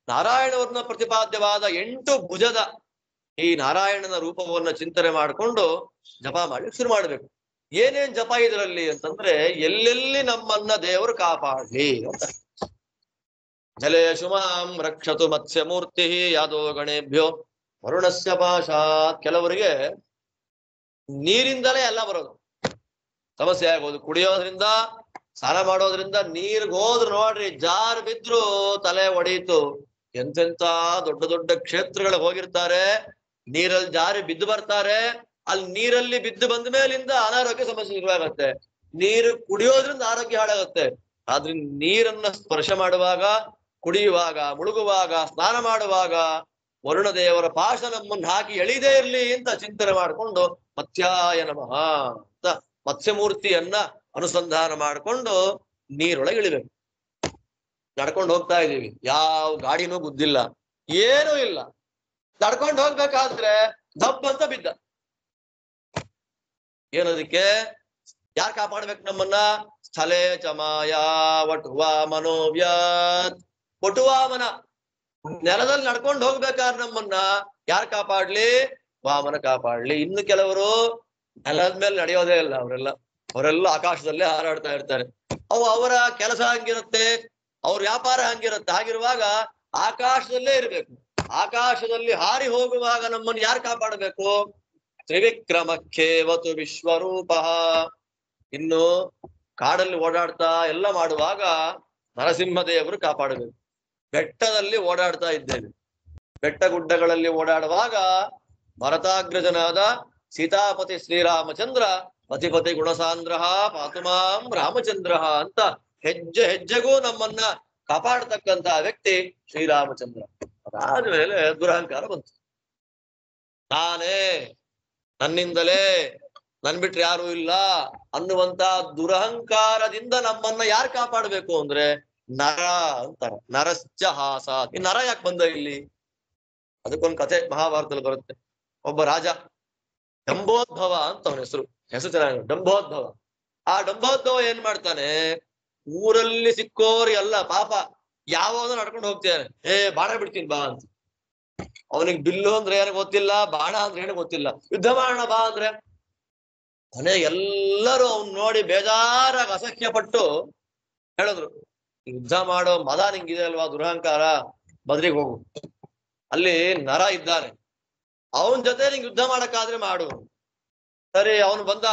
ನಾರಾಯಣವರ್ನ ಪ್ರತಿಪಾದ್ಯವಾದ 8 ಭುಜದ ಈ ನಾರಾಯಣನ ರೂಪವನ್ನ ಚಿಂತನೆ ಮಾಡಿಕೊಂಡು ಜಪ ಮಾಡ್ಲಿಕ್ಕೆ ಶುರು ಮಾಡ್ಬೇಕು. ಏನೇನ್ ಜಪ ಇದರಲ್ಲಿ ಅಂತಂದ್ರೆ, ಎಲ್ಲೆಲ್ಲಿ ನಮ್ಮನ್ನ ದೇವರು ಕಾಪಾಡ್ಲಿ ಅಂತ. ಜಲೇಶು ಮಾಂ ರಕ್ಷತು ಮತ್ಸ್ಯ ಮೂರ್ತಿ ಯಾದೋ ಗಣೇಭ್ಯೋ ವರುಣಸ್ಯ ಪಾಶಾತ್. ಕೆಲವರಿಗೆ ನೀರಿಂದಲೇ ಎಲ್ಲ ಬರೋದು, ಸಮಸ್ಯೆ ಆಗೋದು. ಕುಡಿಯೋದ್ರಿಂದ, ಸ್ನಾನ ಮಾಡೋದ್ರಿಂದ, ನೀರ್ಗ್ ಹೋದ್ರು ನೋಡ್ರಿ ಜಾರ್ ಬಿದ್ರು ತಲೆ ಒಡೆಯಿತು. ಎಂತೆಂತ ದೊಡ್ಡ ದೊಡ್ಡ ಕ್ಷೇತ್ರಗಳಿಗೆ ಹೋಗಿರ್ತಾರೆ, ನೀರಲ್ಲಿ ಜಾರಿ ಬಿದ್ದು ಬರ್ತಾರೆ. ಅಲ್ಲಿ ನೀರಲ್ಲಿ ಬಿದ್ದು ಬಂದ ಮೇಲಿಂದ ಅನಾರೋಗ್ಯ ಸಮಸ್ಯೆ ಶುರುವಾಗತ್ತೆ. ನೀರು ಕುಡಿಯೋದ್ರಿಂದ ಆರೋಗ್ಯ ಹಾಳಾಗುತ್ತೆ. ಆದ್ರಿಂದ ನೀರನ್ನ ಸ್ಪರ್ಶ ಮಾಡುವಾಗ, ಕುಡಿಯುವಾಗ, ಮುಳುಗುವಾಗ, ಸ್ನಾನ ಮಾಡುವಾಗ ವರುಣ ದೇವರ ಪಾಶ ನಮ್ಮನ್ನು ಹಾಕಿ ಎಳಿದೇ ಇರ್ಲಿ ಅಂತ ಚಿಂತನೆ ಮಾಡಿಕೊಂಡು ಮತ್ಸ್ಯಾಯ ನಮಃ ಅಂತ ಮತ್ಸ್ಯಮೂರ್ತಿಯನ್ನ ಅನುಸಂಧಾನ ಮಾಡಿಕೊಂಡು ನೀರೊಳಗೆ ಇಳಿಬೇಕು. ನಡ್ಕೊಂಡು ಹೋಗ್ತಾ ಇದೀವಿ, ಯಾವ ಗಾಡಿನೂ ಗುದ್ದಿಲ್ಲ, ಏನೂ ಇಲ್ಲ. ನಡ್ಕೊಂಡು ಹೋಗ್ಬೇಕಾದ್ರೆ ದಬ್ಬ ಅಂತ ಬಿದ್ದ. ಏನದಕ್ಕೆ? ಯಾರು ಕಾಪಾಡ್ಬೇಕು ನಮ್ಮನ್ನ? ಸ್ಥಳೇ ಚಮಾಯ ವಟುವಾಮನೋವ್ಯಾತ್. ವಟುವಾಮನ ನೆಲದಲ್ಲಿ ನಡ್ಕೊಂಡು ಹೋಗ್ಬೇಕಾದ್ರೆ ನಮ್ಮನ್ನ ಯಾರು ಕಾಪಾಡ್ಲಿ? ವಾಮನ ಕಾಪಾಡ್ಲಿ. ಇನ್ನು ಕೆಲವರು ನೆಲದ ಮೇಲೆ ನಡೆಯೋದೇ ಇಲ್ಲ, ಅವರೆಲ್ಲ ಆಕಾಶದಲ್ಲೇ ಹಾರಾಡ್ತಾ ಇರ್ತಾರೆ. ಅವರ ಕೆಲಸ ಹಂಗಿರುತ್ತೆ, ಅವ್ರ ವ್ಯಾಪಾರ ಹಂಗಿರುತ್ತೆ. ಹಾಗಿರುವಾಗ ಆಕಾಶದಲ್ಲೇ ಇರ್ಬೇಕು. ಆಕಾಶದಲ್ಲಿ ಹಾರಿ ಹೋಗುವಾಗ ನಮ್ಮನ್ನು ಯಾರು ಕಾಪಾಡಬೇಕು? ತ್ರಿವಿಕ್ರಮಕ್ಕೇವತು ವಿಶ್ವರೂಪ. ಇನ್ನು ಕಾಡಲ್ಲಿ ಓಡಾಡ್ತಾ ಎಲ್ಲ ಮಾಡುವಾಗ ನರಸಿಂಹದೇವರು ಕಾಪಾಡಬೇಕು. ಬೆಟ್ಟದಲ್ಲಿ ಓಡಾಡ್ತಾ ಇದ್ದೇವೆ, ಬೆಟ್ಟ ಗುಡ್ಡಗಳಲ್ಲಿ ಓಡಾಡುವಾಗ ಭರತಾಗ್ರಜನಾದ ಸೀತಾಪತಿ ಶ್ರೀರಾಮಚಂದ್ರ ಪತಿಪತಿ ಗುಣಸಾಂದ್ರ ಪಾತುಮಾಂ ರಾಮಚಂದ್ರ ಅಂತ ಹೆಜ್ಜೆ ಹೆಜ್ಜೆಗೂ ನಮ್ಮನ್ನ ಕಾಪಾಡತಕ್ಕಂತಹ ವ್ಯಕ್ತಿ ಶ್ರೀರಾಮಚಂದ್ರ. ಅದಾದ್ಮೇಲೆ ದುರಹಂಕಾರ ಬಂತು. ನಾನೇ, ನನ್ನಿಂದಲೇ, ನನ್ ಬಿಟ್ರೆ ಯಾರು ಇಲ್ಲ ಅನ್ನುವಂತ ದುರಹಂಕಾರದಿಂದ ನಮ್ಮನ್ನ ಯಾರು ಕಾಪಾಡಬೇಕು ಅಂದ್ರೆ ನರ ಅಂತಾರೆ. ನರಶ್ಚ ಹಾಸ. ಈ ನರ ಯಾಕೆ ಬಂದ ಇಲ್ಲಿ? ಅದಕ್ಕೊಂದು ಕಥೆ ಮಹಾಭಾರತದಲ್ಲಿ ಬರುತ್ತೆ. ಒಬ್ಬ ರಾಜ, ಡಂಬೋದ್ಭವ ಅಂತ ಅವನ ಹೆಸರು ಚೆನ್ನಾಗಿ, ಡಂಬೋದ್ಭವ. ಆ ಡಂಬೋದ್ಭವ ಏನ್ ಮಾಡ್ತಾನೆ, ಊರಲ್ಲಿ ಸಿಕ್ಕೋರು ಎಲ್ಲ ಪಾಪ ಯಾವಾಗ ನಡ್ಕೊಂಡು ಹೋಗ್ತಾನೆ, ಬಾಣ ಬಿಡ್ತೀನಿ ಬಾ ಅಂತ. ಅವನಿಗೆ ಬಿಲ್ಲು ಅಂದ್ರೆ ಏನು ಗೊತ್ತಿಲ್ಲ, ಬಾಣ ಅಂದ್ರೆ ಏನು ಗೊತ್ತಿಲ್ಲ. ಯುದ್ಧ ಮಾಡೋಣ ಬಾ ಅಂದ್ರೆ ಮನೆ ಎಲ್ಲರೂ ಅವ್ನ್ ನೋಡಿ ಬೇಜಾರಾಗಿ ಅಸಹ್ಯ ಪಟ್ಟು ಹೇಳಿದ್ರು, ಯುದ್ಧ ಮಾಡೋ ಮದ ನಿಂಗಿದೆ ಅಲ್ವಾ, ದುರಹಂಕಾರ, ಬದ್ರಿಗೆ ಹೋಗು, ಅಲ್ಲಿ ನರ ಇದ್ದಾನೆ, ಅವನ್ ಜೊತೆ ನಿಂಗೆ ಯುದ್ಧ ಮಾಡಕ್ಕಾದ್ರೆ ಮಾಡು. ಸರಿ, ಅವನು ಬಂದ.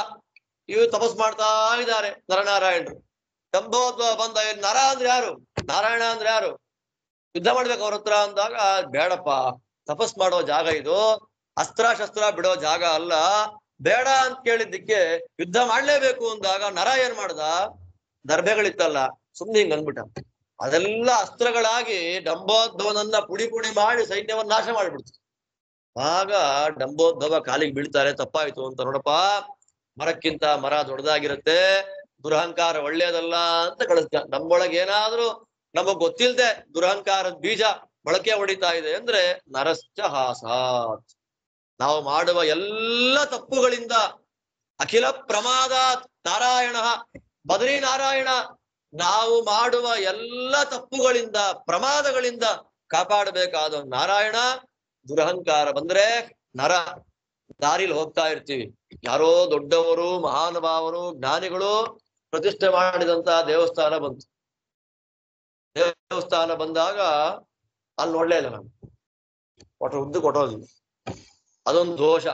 ಇವ್ ತಪಸ್ ಮಾಡ್ತಾ ಇದ್ದಾರೆ ನರನಾರಾಯಣರು. ಡಂಬೋದ್ಭವ ಬಂದ, ನರ ಅಂದ್ರೆ ಯಾರು, ನಾರಾಯಣ ಅಂದ್ರೆ ಯಾರು, ಯುದ್ಧ ಮಾಡ್ಬೇಕು ಅವ್ರ ಹತ್ರ ಅಂದಾಗ, ಬೇಡಪ್ಪ, ತಪಸ್ ಮಾಡೋ ಜಾಗ ಇದು, ಅಸ್ತ್ರ ಶಸ್ತ್ರ ಬಿಡೋ ಜಾಗ ಅಲ್ಲ, ಬೇಡ ಅಂತ ಕೇಳಿದ್ದಕ್ಕೆ ಯುದ್ಧ ಮಾಡ್ಲೇಬೇಕು ಅಂದಾಗ ನರ ಏನ್ ಮಾಡ್ದ, ದರ್ಭೆಗಳಿತ್ತಲ್ಲ ಸುಮ್ನೆ ಹಿಂಗ್ ಅಂದ್ಬಿಟ್ಟ. ಅದೆಲ್ಲ ಅಸ್ತ್ರಗಳಾಗಿ ಡಂಬೋದ್ಭವನನ್ನ ಪುಡಿ ಪುಡಿ ಮಾಡಿ ಸೈನ್ಯವನ್ನ ನಾಶ ಮಾಡಿಬಿಡ್ತು. ಆಗ ಡಂಬೋದ್ಭವ ಕಾಲಿಗೆ ಬೀಳ್ತಾರೆ, ತಪ್ಪಾಯ್ತು ಅಂತ, ನೋಡಪ್ಪ ಮರಕ್ಕಿಂತ ಮರ ದೊಡ್ಡದಾಗಿರುತ್ತೆ, ದುರಹಂಕಾರ ಒಳ್ಳೇದಲ್ಲ ಅಂತ ಕಳಿಸ್ತ. ನಮ್ಮೊಳಗೆ ಏನಾದ್ರೂ ನಮಗ್ ಗೊತ್ತಿಲ್ದೆ ದುರಹಂಕಾರದ ಬೀಜ ಮೊಳಕೆ ಹೊಡಿತಾ ಇದೆ ಅಂದ್ರೆ ನರಶ್ಚ ಹಾಸಾತ್. ನಾವು ಮಾಡುವ ಎಲ್ಲ ತಪ್ಪುಗಳಿಂದ, ಅಖಿಲ ಪ್ರಮಾದಾತ್ ನಾರಾಯಣ, ಬದರಿ ನಾರಾಯಣ, ನಾವು ಮಾಡುವ ಎಲ್ಲ ತಪ್ಪುಗಳಿಂದ ಪ್ರಮಾದಗಳಿಂದ ಕಾಪಾಡಬೇಕಾದ ನಾರಾಯಣ. ದುರಹಂಕಾರ ಬಂದ್ರೆ ನರ, ದಾರಿಲಿ ಹೋಗ್ತಾ ಇರ್ತೀವಿ, ಯಾರೋ ದೊಡ್ಡವರು ಮಹಾನುಭಾವರು ಜ್ಞಾನಿಗಳು ಪ್ರತಿಷ್ಠೆ ಮಾಡಿದಂತ ದೇವಸ್ಥಾನ ಬಂತು. ದೇವಸ್ಥಾನ ಬಂದಾಗ ಅಲ್ಲಿ ನೋಡ್ಲೇ ಇಲ್ಲ ನಾನು, ಉದ್ದು ಕೊಟ್ಟೋದಿಲ್ಲ. ಅದೊಂದು ದೋಷ.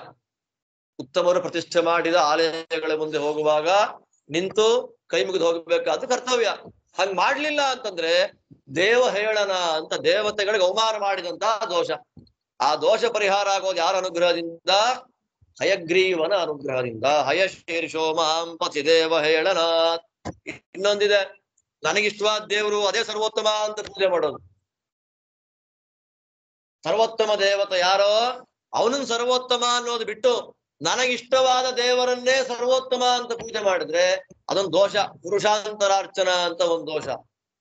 ಉತ್ತಮರು ಪ್ರತಿಷ್ಠೆ ಮಾಡಿದ ಆಲಯಗಳ ಮುಂದೆ ಹೋಗುವಾಗ ನಿಂತು ಕೈ ಮುಗಿದು ಹೋಗಬೇಕಾದ ಕರ್ತವ್ಯ. ಹಂಗ್ ಮಾಡ್ಲಿಲ್ಲ ಅಂತಂದ್ರೆ ದೇವ ಹೇಳನ ಅಂತ ದೇವತೆಗಳಿಗೆ ಅವಮಾನ ಮಾಡಿದಂತ ದೋಷ. ಆ ದೋಷ ಪರಿಹಾರ ಆಗೋದು ಯಾರ ಅನುಗ್ರಹದಿಂದ? ಹಯಗ್ರೀವನ ಅನುಗ್ರಹದಿಂದ. ಹಯಶೀರ್ಷೋ ಮಾಂ ಪತಿ ದೇವ ಹೇಳನ. ಇನ್ನೊಂದಿದೆ, ನನಗಿಷ್ಟವಾದ ದೇವರು ಅದೇ ಸರ್ವೋತ್ತಮ ಅಂತ ಪೂಜೆ ಮಾಡೋದು. ಸರ್ವೋತ್ತಮ ದೇವತೆ ಯಾರೋ ಅವನನ್ನು ಸರ್ವೋತ್ತಮ ಅನ್ನೋದು ಬಿಟ್ಟು ನನಗಿಷ್ಟವಾದ ದೇವರನ್ನೇ ಸರ್ವೋತ್ತಮ ಅಂತ ಪೂಜೆ ಮಾಡಿದ್ರೆ ಅದೊಂದು ದೋಷ. ಪುರುಷಾಂತರಾರ್ಚನ ಅಂತ ಒಂದು ದೋಷ.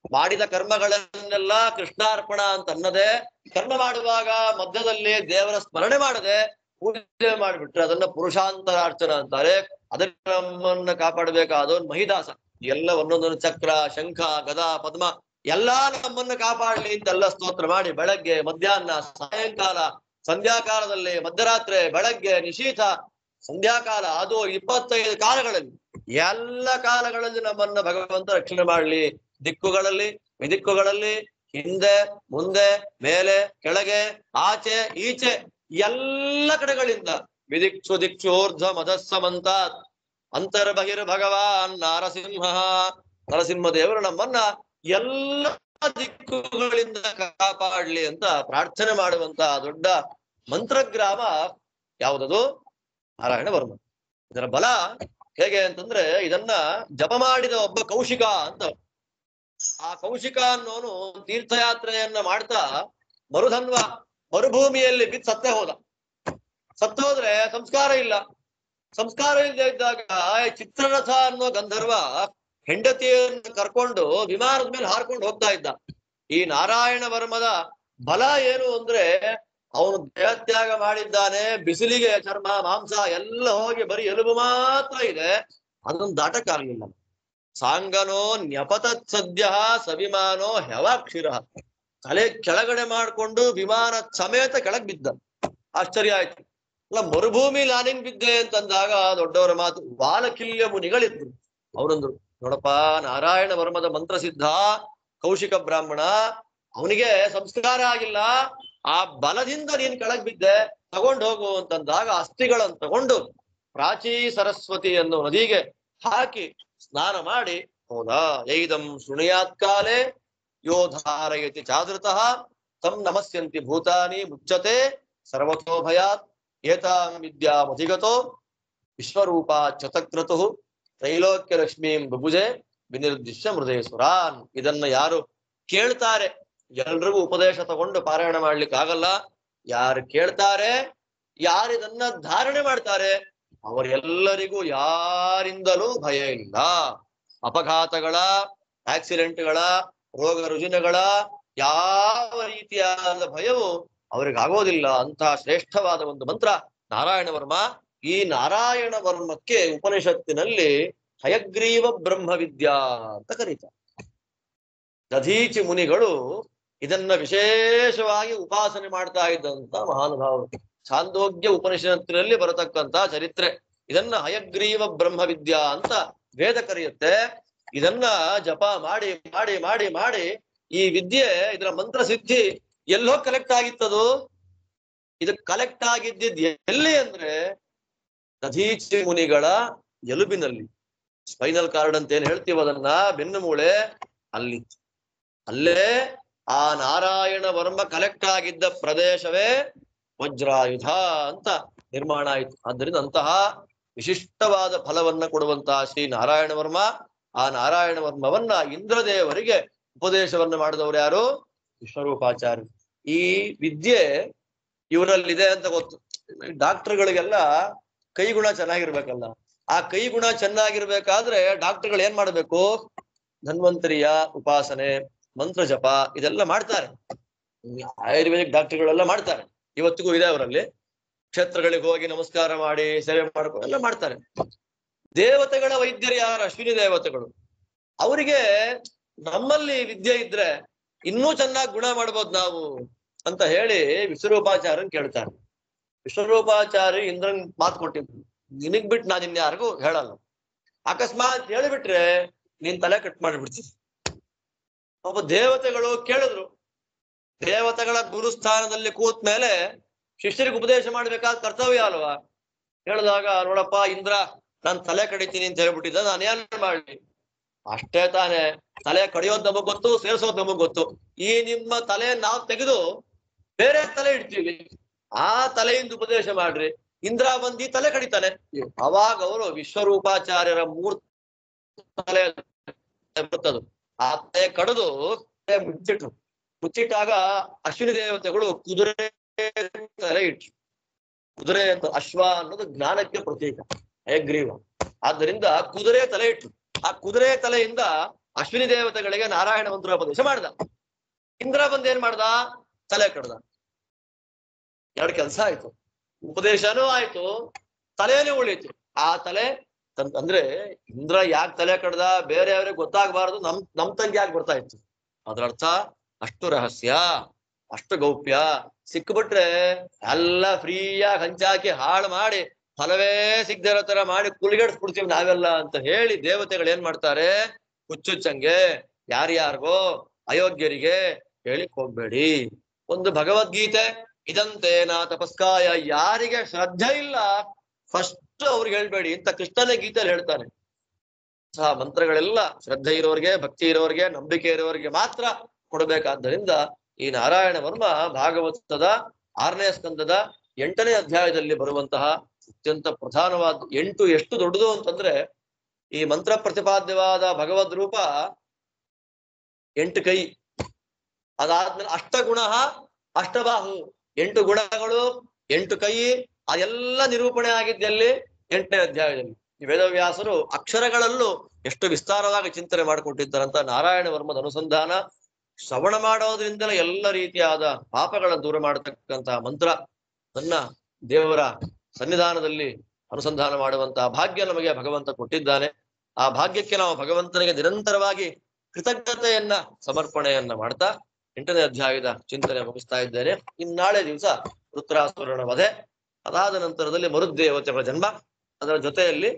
ಮಾಡಿದ ಕರ್ಮಗಳನ್ನೆಲ್ಲ ಕೃಷ್ಣಾರ್ಪಣ ಅಂತ ಅನ್ನದೇ, ಕರ್ಮ ಮಾಡುವಾಗ ಮಧ್ಯದಲ್ಲಿ ದೇವರ ಸ್ಮರಣೆ ಮಾಡದೆ ಪೂಜೆ ಮಾಡಿಬಿಟ್ರೆ ಅದನ್ನ ಪುರುಷಾಂತರಾರ್ಚನ ಅಂತಾರೆ. ಅದನ್ನ ನಮ್ಮನ್ನ ಕಾಪಾಡಬೇಕಾದವನ್ ಮಹಿದಾಸ. ಎಲ್ಲ ಒಂದೊಂದೊಂದು ಚಕ್ರ, ಶಂಖ, ಗದಾ, ಪದ್ಮ ಎಲ್ಲಾ ನಮ್ಮನ್ನ ಕಾಪಾಡ್ಲಿ ಅಂತೆಲ್ಲ ಸ್ತೋತ್ರ ಮಾಡಿ ಬೆಳಗ್ಗೆ, ಮಧ್ಯಾಹ್ನ, ಸಾಯಂಕಾಲ, ಸಂಧ್ಯಾಕಾಲದಲ್ಲಿ, ಮಧ್ಯರಾತ್ರಿ, ಬೆಳಗ್ಗೆ, ನಿಶೀಥ, ಸಂಧ್ಯಾಕಾಲ, ಅದು 25 ಕಾಲಗಳಲ್ಲಿ, ಎಲ್ಲ ಕಾಲಗಳಲ್ಲಿ ನಮ್ಮನ್ನ ಭಗವಂತ ರಕ್ಷಣೆ ಮಾಡ್ಲಿ. ದಿಕ್ಕುಗಳಲ್ಲಿ, ವಿದಿಕ್ಕುಗಳಲ್ಲಿ, ಹಿಂದೆ, ಮುಂದೆ, ಮೇಲೆ, ಕೆಳಗೆ, ಆಚೆ, ಈಚೆ, ಎಲ್ಲ ಕಡೆಗಳಿಂದ ವಿದಿಕ್ಷು ದಿಕ್ಷೂರ್ಧ್ವ ಮದಸ್ಸಮಂತ ಅಂತರ್ಬಹಿರ್ ಭಗವಾನ್ ನಾರಸಿಂಹ. ನರಸಿಂಹ ದೇವರು ನಮ್ಮನ್ನ ಎಲ್ಲ ದಿಕ್ಕುಗಳಿಂದ ಕಾಪಾಡ್ಲಿ ಅಂತ ಪ್ರಾರ್ಥನೆ ಮಾಡುವಂತ ದೊಡ್ಡ ಮಂತ್ರಗ್ರಾಮ ಯಾವುದದು? ನಾರಾಯಣ ವರ್ಮ. ಇದರ ಬಲ ಹೇಗೆ ಅಂತಂದ್ರೆ, ಇದನ್ನ ಜಪ ಮಾಡಿದ ಒಬ್ಬ ಕೌಶಿಕ ಅಂತ. ಆ ಕೌಶಿಕ ಅನ್ನೋನು ತೀರ್ಥಯಾತ್ರೆಯನ್ನ ಮಾಡ್ತಾ ಮರುಧನ್ವ ಮರುಭೂಮಿಯಲ್ಲಿ ಬಿದ್ದು ಸತ್ತೇ ಹೋದ. ಸತ್ತೋದ್ರೆ ಸಂಸ್ಕಾರ ಇಲ್ಲ. ಸಂಸ್ಕಾರ ಇಲ್ಲದೆ ಇದ್ದಾಗ ಚಿತ್ರರಥ ಅನ್ನೋ ಗಂಧರ್ವ ಹೆಂಡತಿಯನ್ನು ಕರ್ಕೊಂಡು ವಿಮಾನದ ಮೇಲೆ ಹಾರ್ಕೊಂಡು ಹೋಗ್ತಾ ಇದ್ದ. ಈ ನಾರಾಯಣ ವರ್ಮದ ಬಲ ಏನು ಅಂದ್ರೆ, ಅವನು ದೇಹತ್ಯಾಗ ಮಾಡಿದ್ದಾನೆ, ಬಿಸಿಲಿಗೆ ಚರ್ಮ ಮಾಂಸ ಎಲ್ಲ ಹೋಗಿ ಬರೀ ಎಲುಬು ಮಾತ್ರ ಇದೆ, ಅದನ್ನು ದಾಟಕ್ಕಾಗಲಿಲ್ಲ. ಸಾಂಗನೋ ನ್ಯಪತತ್ ಸದ್ಯ ಸವಿಮಾನೋ ಹೆವಾಕ್ಷಿರ. ತಲೆ ಕೆಳಗಡೆ ಮಾಡ್ಕೊಂಡು ವಿಮಾನ ಸಮೇತ ಕೆಳಗ್ ಬಿದ್ದ. ಆಶ್ಚರ್ಯ ಆಯ್ತು. ಅಲ್ಲ, ಮರುಭೂಮಿ ನಾನಿಂಗ್ ಬಿದ್ದೆ ಅಂತಂದಾಗ ದೊಡ್ಡವರ ಮಾತು. ಬಾಲಕಿಲ್ಯ ಮುನಿಗಳಿದ್ರು. ಅವರಂದ್ರು, ನೋಡಪ್ಪ, ನಾರಾಯಣ ವರ್ಮದ ಮಂತ್ರಸಿದ್ಧ ಕೌಶಿಕ ಬ್ರಾಹ್ಮಣ, ಅವನಿಗೆ ಸಂಸ್ಕಾರ ಆಗಿಲ್ಲ, ಆ ಬಲದಿಂದ ನೀನ್ ಕೆಳಗ್ ಬಿದ್ದೆ, ತಗೊಂಡು ಹೋಗು ಅಂತಂದಾಗ ಅಸ್ಥಿಗಳನ್ನು ತಗೊಂಡು ಪ್ರಾಚೀ ಸರಸ್ವತಿ ಅನ್ನೋ ನದಿಗೆ ಹಾಕಿ ಸ್ನಾನ ಮಾಡಿ ಹೋದ. ಯೈದಂ ಶೃಣುಯಾತ್ ಕಾಲೇ ಯೋಧಾರಯತಿ ಚಾದೃತಃ ತಂ ನಮಸ್ಯಂತಿ ಭೂತಾನಿ ಮುಚ್ಚತೆ ಸರ್ವತೋ ಭಯಾತ್ ಏತಾಂ ವಿದ್ಯಾಮಧಿಗತೋ ವಿಶ್ವರೂಪ ಚತಕ್ರತು ತ್ರೈಲೋಕ್ಯ ಲಕ್ಷ್ಮೀಂ ಬುಭುಜೆ ವಿನಿರ್ದಿಶ್ಯ ಮೃದೇಶ್ವರಾನ್. ಇದನ್ನ ಯಾರು ಕೇಳ್ತಾರೆ, ಎಲ್ರಿಗೂ ಉಪದೇಶ ತಗೊಂಡು ಪಾರಾಯಣ ಮಾಡ್ಲಿಕ್ಕೆ ಆಗಲ್ಲ. ಯಾರು ಕೇಳ್ತಾರೆ, ಯಾರಿದನ್ನ ಧಾರಣೆ ಮಾಡ್ತಾರೆ, ಅವರೆಲ್ಲರಿಗೂ ಯಾರಿಂದಲೂ ಭಯ ಇಲ್ಲ. ಅಪಘಾತಗಳ, ಆಕ್ಸಿಡೆಂಟ್ಗಳ, ರೋಗ ರುಜಿನಗಳ ಯಾವ ರೀತಿಯಾದ ಭಯವು ಅವರಿಗಾಗೋದಿಲ್ಲ. ಅಂತಹ ಶ್ರೇಷ್ಠವಾದ ಒಂದು ಮಂತ್ರ ನಾರಾಯಣ ವರ್ಮ. ಈ ನಾರಾಯಣ ವರ್ಮಕ್ಕೆ ಉಪನಿಷತ್ತಿನಲ್ಲಿ ಹಯಗ್ರೀವ ಬ್ರಹ್ಮವಿದ್ಯಾ ಅಂತ ಕರೀತಾರೆ. ದಧೀಚಿ ಮುನಿಗಳು ಇದನ್ನ ವಿಶೇಷವಾಗಿ ಉಪಾಸನೆ ಮಾಡ್ತಾ ಇದ್ದಂತ ಮಹಾನುಭಾವರು. ಛಾಂದೋಗ್ಯ ಉಪನಿಷತ್ತಿನಲ್ಲಿ ಬರತಕ್ಕಂತ ಚರಿತ್ರೆ. ಇದನ್ನ ಹಯಗ್ರೀವ ಬ್ರಹ್ಮವಿದ್ಯಾ ಅಂತ ವೇದ ಕರೆಯುತ್ತೆ. ಇದನ್ನ ಜಪ ಮಾಡಿ ಮಾಡಿ ಮಾಡಿ ಮಾಡಿ ಈ ವಿದ್ಯೆ, ಇದರ ಮಂತ್ರ ಸಿದ್ಧಿ ಎಲ್ಲೋ ಕಲೆಕ್ಟ್ ಆಗಿತ್ತದು. ಇದು ಕಲೆಕ್ಟ್ ಆಗಿದ್ದಿದ್ ಎಲ್ಲಿ ಅಂದ್ರೆ ದಧೀಚಿ ಮುನಿಗಳ ಎಲುಬಿನಲ್ಲಿ, ಸ್ಪೈನಲ್ ಕಾರ್ಡ್ ಅಂತ ಏನ್ ಹೇಳ್ತೀವಿ ಅದನ್ನ, ಬೆನ್ನು ಮೂಳೆ ಅಲ್ಲಿತ್ತು. ಅಲ್ಲೇ ಆ ನಾರಾಯಣ ವರ್ಮ ಕಲೆಕ್ಟ್ ಆಗಿದ್ದ ಪ್ರದೇಶವೇ ವಜ್ರಾಯುಧ ಅಂತ ನಿರ್ಮಾಣ ಆಯಿತು. ಆದ್ದರಿಂದ ಅಂತಹ ವಿಶಿಷ್ಟವಾದ ಫಲವನ್ನ ಕೊಡುವಂತಹ ಶ್ರೀ ನಾರಾಯಣ ವರ್ಮ, ಆ ನಾರಾಯಣ ವರ್ಮವನ್ನ ಇಂದ್ರದೇವರಿಗೆ ಉಪದೇಶವನ್ನ ಮಾಡಿದವರು ಯಾರು? ವಿಶ್ವರೂಪಾಚಾರ್ಯ. ಈ ವಿದ್ಯೆ ಇವರಲ್ಲಿದೆ ಅಂತ ಗೊತ್ತು. ಡಾಕ್ಟರ್ಗಳಿಗೆಲ್ಲ ಕೈಗುಣ ಚೆನ್ನಾಗಿರ್ಬೇಕಲ್ಲ. ಆ ಕೈಗುಣ ಚೆನ್ನಾಗಿರ್ಬೇಕಾದ್ರೆ ಡಾಕ್ಟರ್ಗಳು ಏನ್ ಮಾಡ್ಬೇಕು? ಧನ್ವಂತರಿಯ ಉಪಾಸನೆ, ಮಂತ್ರ ಜಪ ಇದೆಲ್ಲ ಮಾಡ್ತಾರೆ. ಆಯುರ್ವೇದಿಕ್ ಡಾಕ್ಟರ್ಗಳೆಲ್ಲ ಮಾಡ್ತಾರೆ, ಇವತ್ತಿಗೂ ಇದೆ ಅವರಲ್ಲಿ. ಕ್ಷೇತ್ರಗಳಿಗೆ ಹೋಗಿ ನಮಸ್ಕಾರ ಮಾಡಿ ಸೇವೆ ಮಾಡ್ಕೊ ಎಲ್ಲ ಮಾಡ್ತಾರೆ. ದೇವತೆಗಳ ವೈದ್ಯರು ಯಾರು? ಅಶ್ವಿನಿ ದೇವತೆಗಳು. ಅವರಿಗೆ ನಮ್ಮಲ್ಲಿ ವಿದ್ಯೆ ಇದ್ರೆ ಇನ್ನೂ ಚೆನ್ನಾಗಿ ಗುಣ ಮಾಡ್ಬೋದು ನಾವು ಅಂತ ಹೇಳಿ ವಿಶ್ವರೂಪಾಚಾರ್ಯನ್ ಕೇಳ್ತಾರೆ. ವಿಶ್ವರೂಪಾಚಾರ್ಯ ಇಂದ್ರನ್ ಮಾತು ಕೊಟ್ಟಿದ್ರು, ನಿನಗ್ ಬಿಟ್ಟು ನಾನು ಇನ್ಯಾರಿಗೂ ಹೇಳಲ್ಲ. ಅಕಸ್ಮಾತ್ ಹೇಳಿಬಿಟ್ರೆ ನೀನ್ ತಲೆ ಕಟ್ ಮಾಡಿಬಿಡ್ತೀನಿ. ಒಬ್ಬ ದೇವತೆಗಳು ಕೇಳಿದ್ರು. ದೇವತೆಗಳ ಗುರುಸ್ಥಾನದಲ್ಲಿ ಕೂತ್ ಮೇಲೆ ಶಿಷ್ಯರಿಗೆ ಉಪದೇಶ ಮಾಡ್ಬೇಕಾದ ಕರ್ತವ್ಯ ಅಲ್ವಾ? ಹೇಳಿದಾಗ, ನೋಡಪ್ಪ ಇಂದ್ರ, ನಾನ್ ತಲೆ ಕಡಿತೀನಿ ಅಂತ ಹೇಳ್ಬಿಟ್ಟಿದ್ದ, ನಾನು ಏನ್ ಮಾಡ್ಲಿ? ಅಷ್ಟೇ ತಾನೇ, ತಲೆ ಕಡಿಯೋದ್ ನಮಗ್ ಗೊತ್ತು, ಸೇರ್ಸೋದ್ ನಮಗ್ ಗೊತ್ತು. ಈ ನಿಮ್ಮ ತಲೆ ನಾವು ತೆಗೆದು ಬೇರೆ ತಲೆ ಇಡ್ತೀವಿ, ಆ ತಲೆಯಿಂದ ಉಪದೇಶ ಮಾಡ್ರಿ. ಇಂದ್ರ ಬಂದಿ ತಲೆ ಕಡಿತಾನೆ. ಅವಾಗ ಅವರು ವಿಶ್ವರೂಪಾಚಾರ್ಯರ ತಲೆ ಬರ್ತದು, ಆ ತಲೆ ಕಡಿದು ಮುಚ್ಚಿಟ್ರು. ಮುಚ್ಚಿಟ್ಟಾಗ ಅಶ್ವಿನಿ ದೇವತೆಗಳು ಕುದುರೆ ತಲೆ ಇಟ್ರು. ಕುದುರೆ ಅಂತ, ಅಶ್ವ ಅನ್ನೋದು ಜ್ಞಾನಕ್ಕೆ ಪ್ರತೀಕ, ಹಯಗ್ರೀವ. ಆದ್ದರಿಂದ ಕುದುರೆ ತಲೆ ಇಟ್ರು. ಆ ಕುದುರೆ ತಲೆಯಿಂದ ಅಶ್ವಿನಿ ದೇವತೆಗಳಿಗೆ ನಾರಾಯಣ ಮಂತ್ರೋಪದೇಶ ಮಾಡ್ದ. ಇಂದ್ರ ಬಂದ್ ಏನ್ ಮಾಡ್ದ? ತಲೆ ಕಡ್ದ. ಎರಡು ಕೆಲಸ ಆಯ್ತು, ಉಪದೇಶನೂ ಆಯ್ತು, ತಲೆನೇ ಉಳಿತು. ಆ ತಲೆ ಅಂದ್ರೆ ಇಂದ್ರ ಯಾಕೆ ತಲೆ ಕಡ್ದ ಬೇರೆಯವ್ರಿಗೆ ಗೊತ್ತಾಗಬಾರದು, ನಮ್ ತಂಗಿ ಯಾಕೆ ಬರ್ತಾ ಇತ್ತು. ಅದ್ರರ್ಥ ಅಷ್ಟು ರಹಸ್ಯ, ಅಷ್ಟು ಗೌಪ್ಯ. ಸಿಕ್ಬಿಟ್ರೆ ಎಲ್ಲ ಫ್ರೀಯಾಗಿ ಹಂಚಾಕಿ ಹಾಳು ಮಾಡಿ ಫಲವೇ ಸಿಗದೆ ಇರೋ ತರ ಮಾಡಿ ಕುಲಿಗೆಡ್ಸ್ಬಿಡ್ತೀವಿ ನಾವೆಲ್ಲ ಅಂತ ಹೇಳಿ ದೇವತೆಗಳು ಏನ್ ಮಾಡ್ತಾರೆ? ಹುಚ್ಚುಚ್ಚಂಗೆ ಯಾರ್ಯಾರಿಗೋ ಅಯೋಗ್ಯರಿಗೆ ಹೇಳಿಕ್ ಹೋಗ್ಬೇಡಿ. ಒಂದು ಭಗವದ್ಗೀತೆ ಇದಂತೆ ನಾ ತಪಸ್ಕಾಯ, ಯಾರಿಗೆ ಶ್ರದ್ಧೆ ಇಲ್ಲ ಫಸ್ಟ್ ಅವ್ರಿಗೆ ಹೇಳ್ಬೇಡಿ ಅಂತ ಕೃಷ್ಣನೇ ಗೀತೆಯಲ್ಲಿ ಹೇಳ್ತಾನೆ. ಸಹ ಮಂತ್ರಗಳೆಲ್ಲ ಶ್ರದ್ಧೆ ಇರೋರಿಗೆ, ಭಕ್ತಿ ಇರೋರಿಗೆ, ನಂಬಿಕೆ ಇರೋರಿಗೆ ಮಾತ್ರ ಕೊಡಬೇಕಾದ್ದರಿಂದ ಈ ನಾರಾಯಣ ವರ್ಮ ಭಾಗವತದ 6ನೇ ಸ್ಕಂದದ 8ನೇ ಅಧ್ಯಾಯದಲ್ಲಿ ಬರುವಂತಹ ಅತ್ಯಂತ ಪ್ರಧಾನವಾದ 8 ಎಷ್ಟು ದೊಡ್ಡದು ಅಂತಂದ್ರೆ, ಈ ಮಂತ್ರ ಪ್ರತಿಪಾದ್ಯವಾದ ಭಗವದ್ ರೂಪ 8 ಕೈ, ಅದಾದ್ಮೇಲೆ ಅಷ್ಟಗುಣ ಅಷ್ಟಬಾಹು, 8 ಗುಣಗಳು 8 ಕೈ, ಅದೆಲ್ಲ ನಿರೂಪಣೆ ಆಗಿದ್ದಲ್ಲಿ 8ನೇ ಅಧ್ಯಾಯದಲ್ಲಿ. ಈ ವೇದವ್ಯಾಸರು ಅಕ್ಷರಗಳಲ್ಲೂ ಎಷ್ಟು ವಿಸ್ತಾರವಾಗಿ ಚಿಂತನೆ ಮಾಡಿಕೊಟ್ಟಿದ್ದಾರಂತ. ನಾರಾಯಣ ವರ್ಮದ ಅನುಸಂಧಾನ ಶ್ರವಣ ಮಾಡೋದ್ರಿಂದಲೇ ಎಲ್ಲ ರೀತಿಯಾದ ಪಾಪಗಳನ್ನು ದೂರ ಮಾಡತಕ್ಕಂತಹ ಮಂತ್ರ. ನನ್ನ ದೇವರ ಸನ್ನಿಧಾನದಲ್ಲಿ ಅನುಸಂಧಾನ ಮಾಡುವಂತಹ ಭಾಗ್ಯ ನಮಗೆ ಭಗವಂತ ಕೊಟ್ಟಿದ್ದಾನೆ. ಆ ಭಾಗ್ಯಕ್ಕೆ ನಾವು ಭಗವಂತನಿಗೆ ನಿರಂತರವಾಗಿ ಕೃತಜ್ಞತೆಯನ್ನ ಸಮರ್ಪಣೆಯನ್ನ ಮಾಡ್ತಾ 8ನೇ ಅಧ್ಯಾಯದ ಚಿಂತನೆ ಮುಗಿಸ್ತಾ ಇದ್ದೇನೆ. ಇನ್ನಾಳೆ ದಿವಸ ವೃತ್ರಾಸುರನ ವಧೆ, ಅದಾದ ನಂತರದಲ್ಲಿ ಮರುದ್ದೇವತೆಗಳ ಜನ್ಮ, ಅದರ ಜೊತೆಯಲ್ಲಿ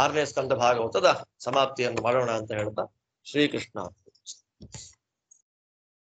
6ನೇ ಸ್ಕಂದ ಭಾಗವತದ ಸಮಾಪ್ತಿಯನ್ನು ಮಾಡೋಣ ಅಂತ ಹೇಳ್ತಾ ಶ್ರೀಕೃಷ್ಣ.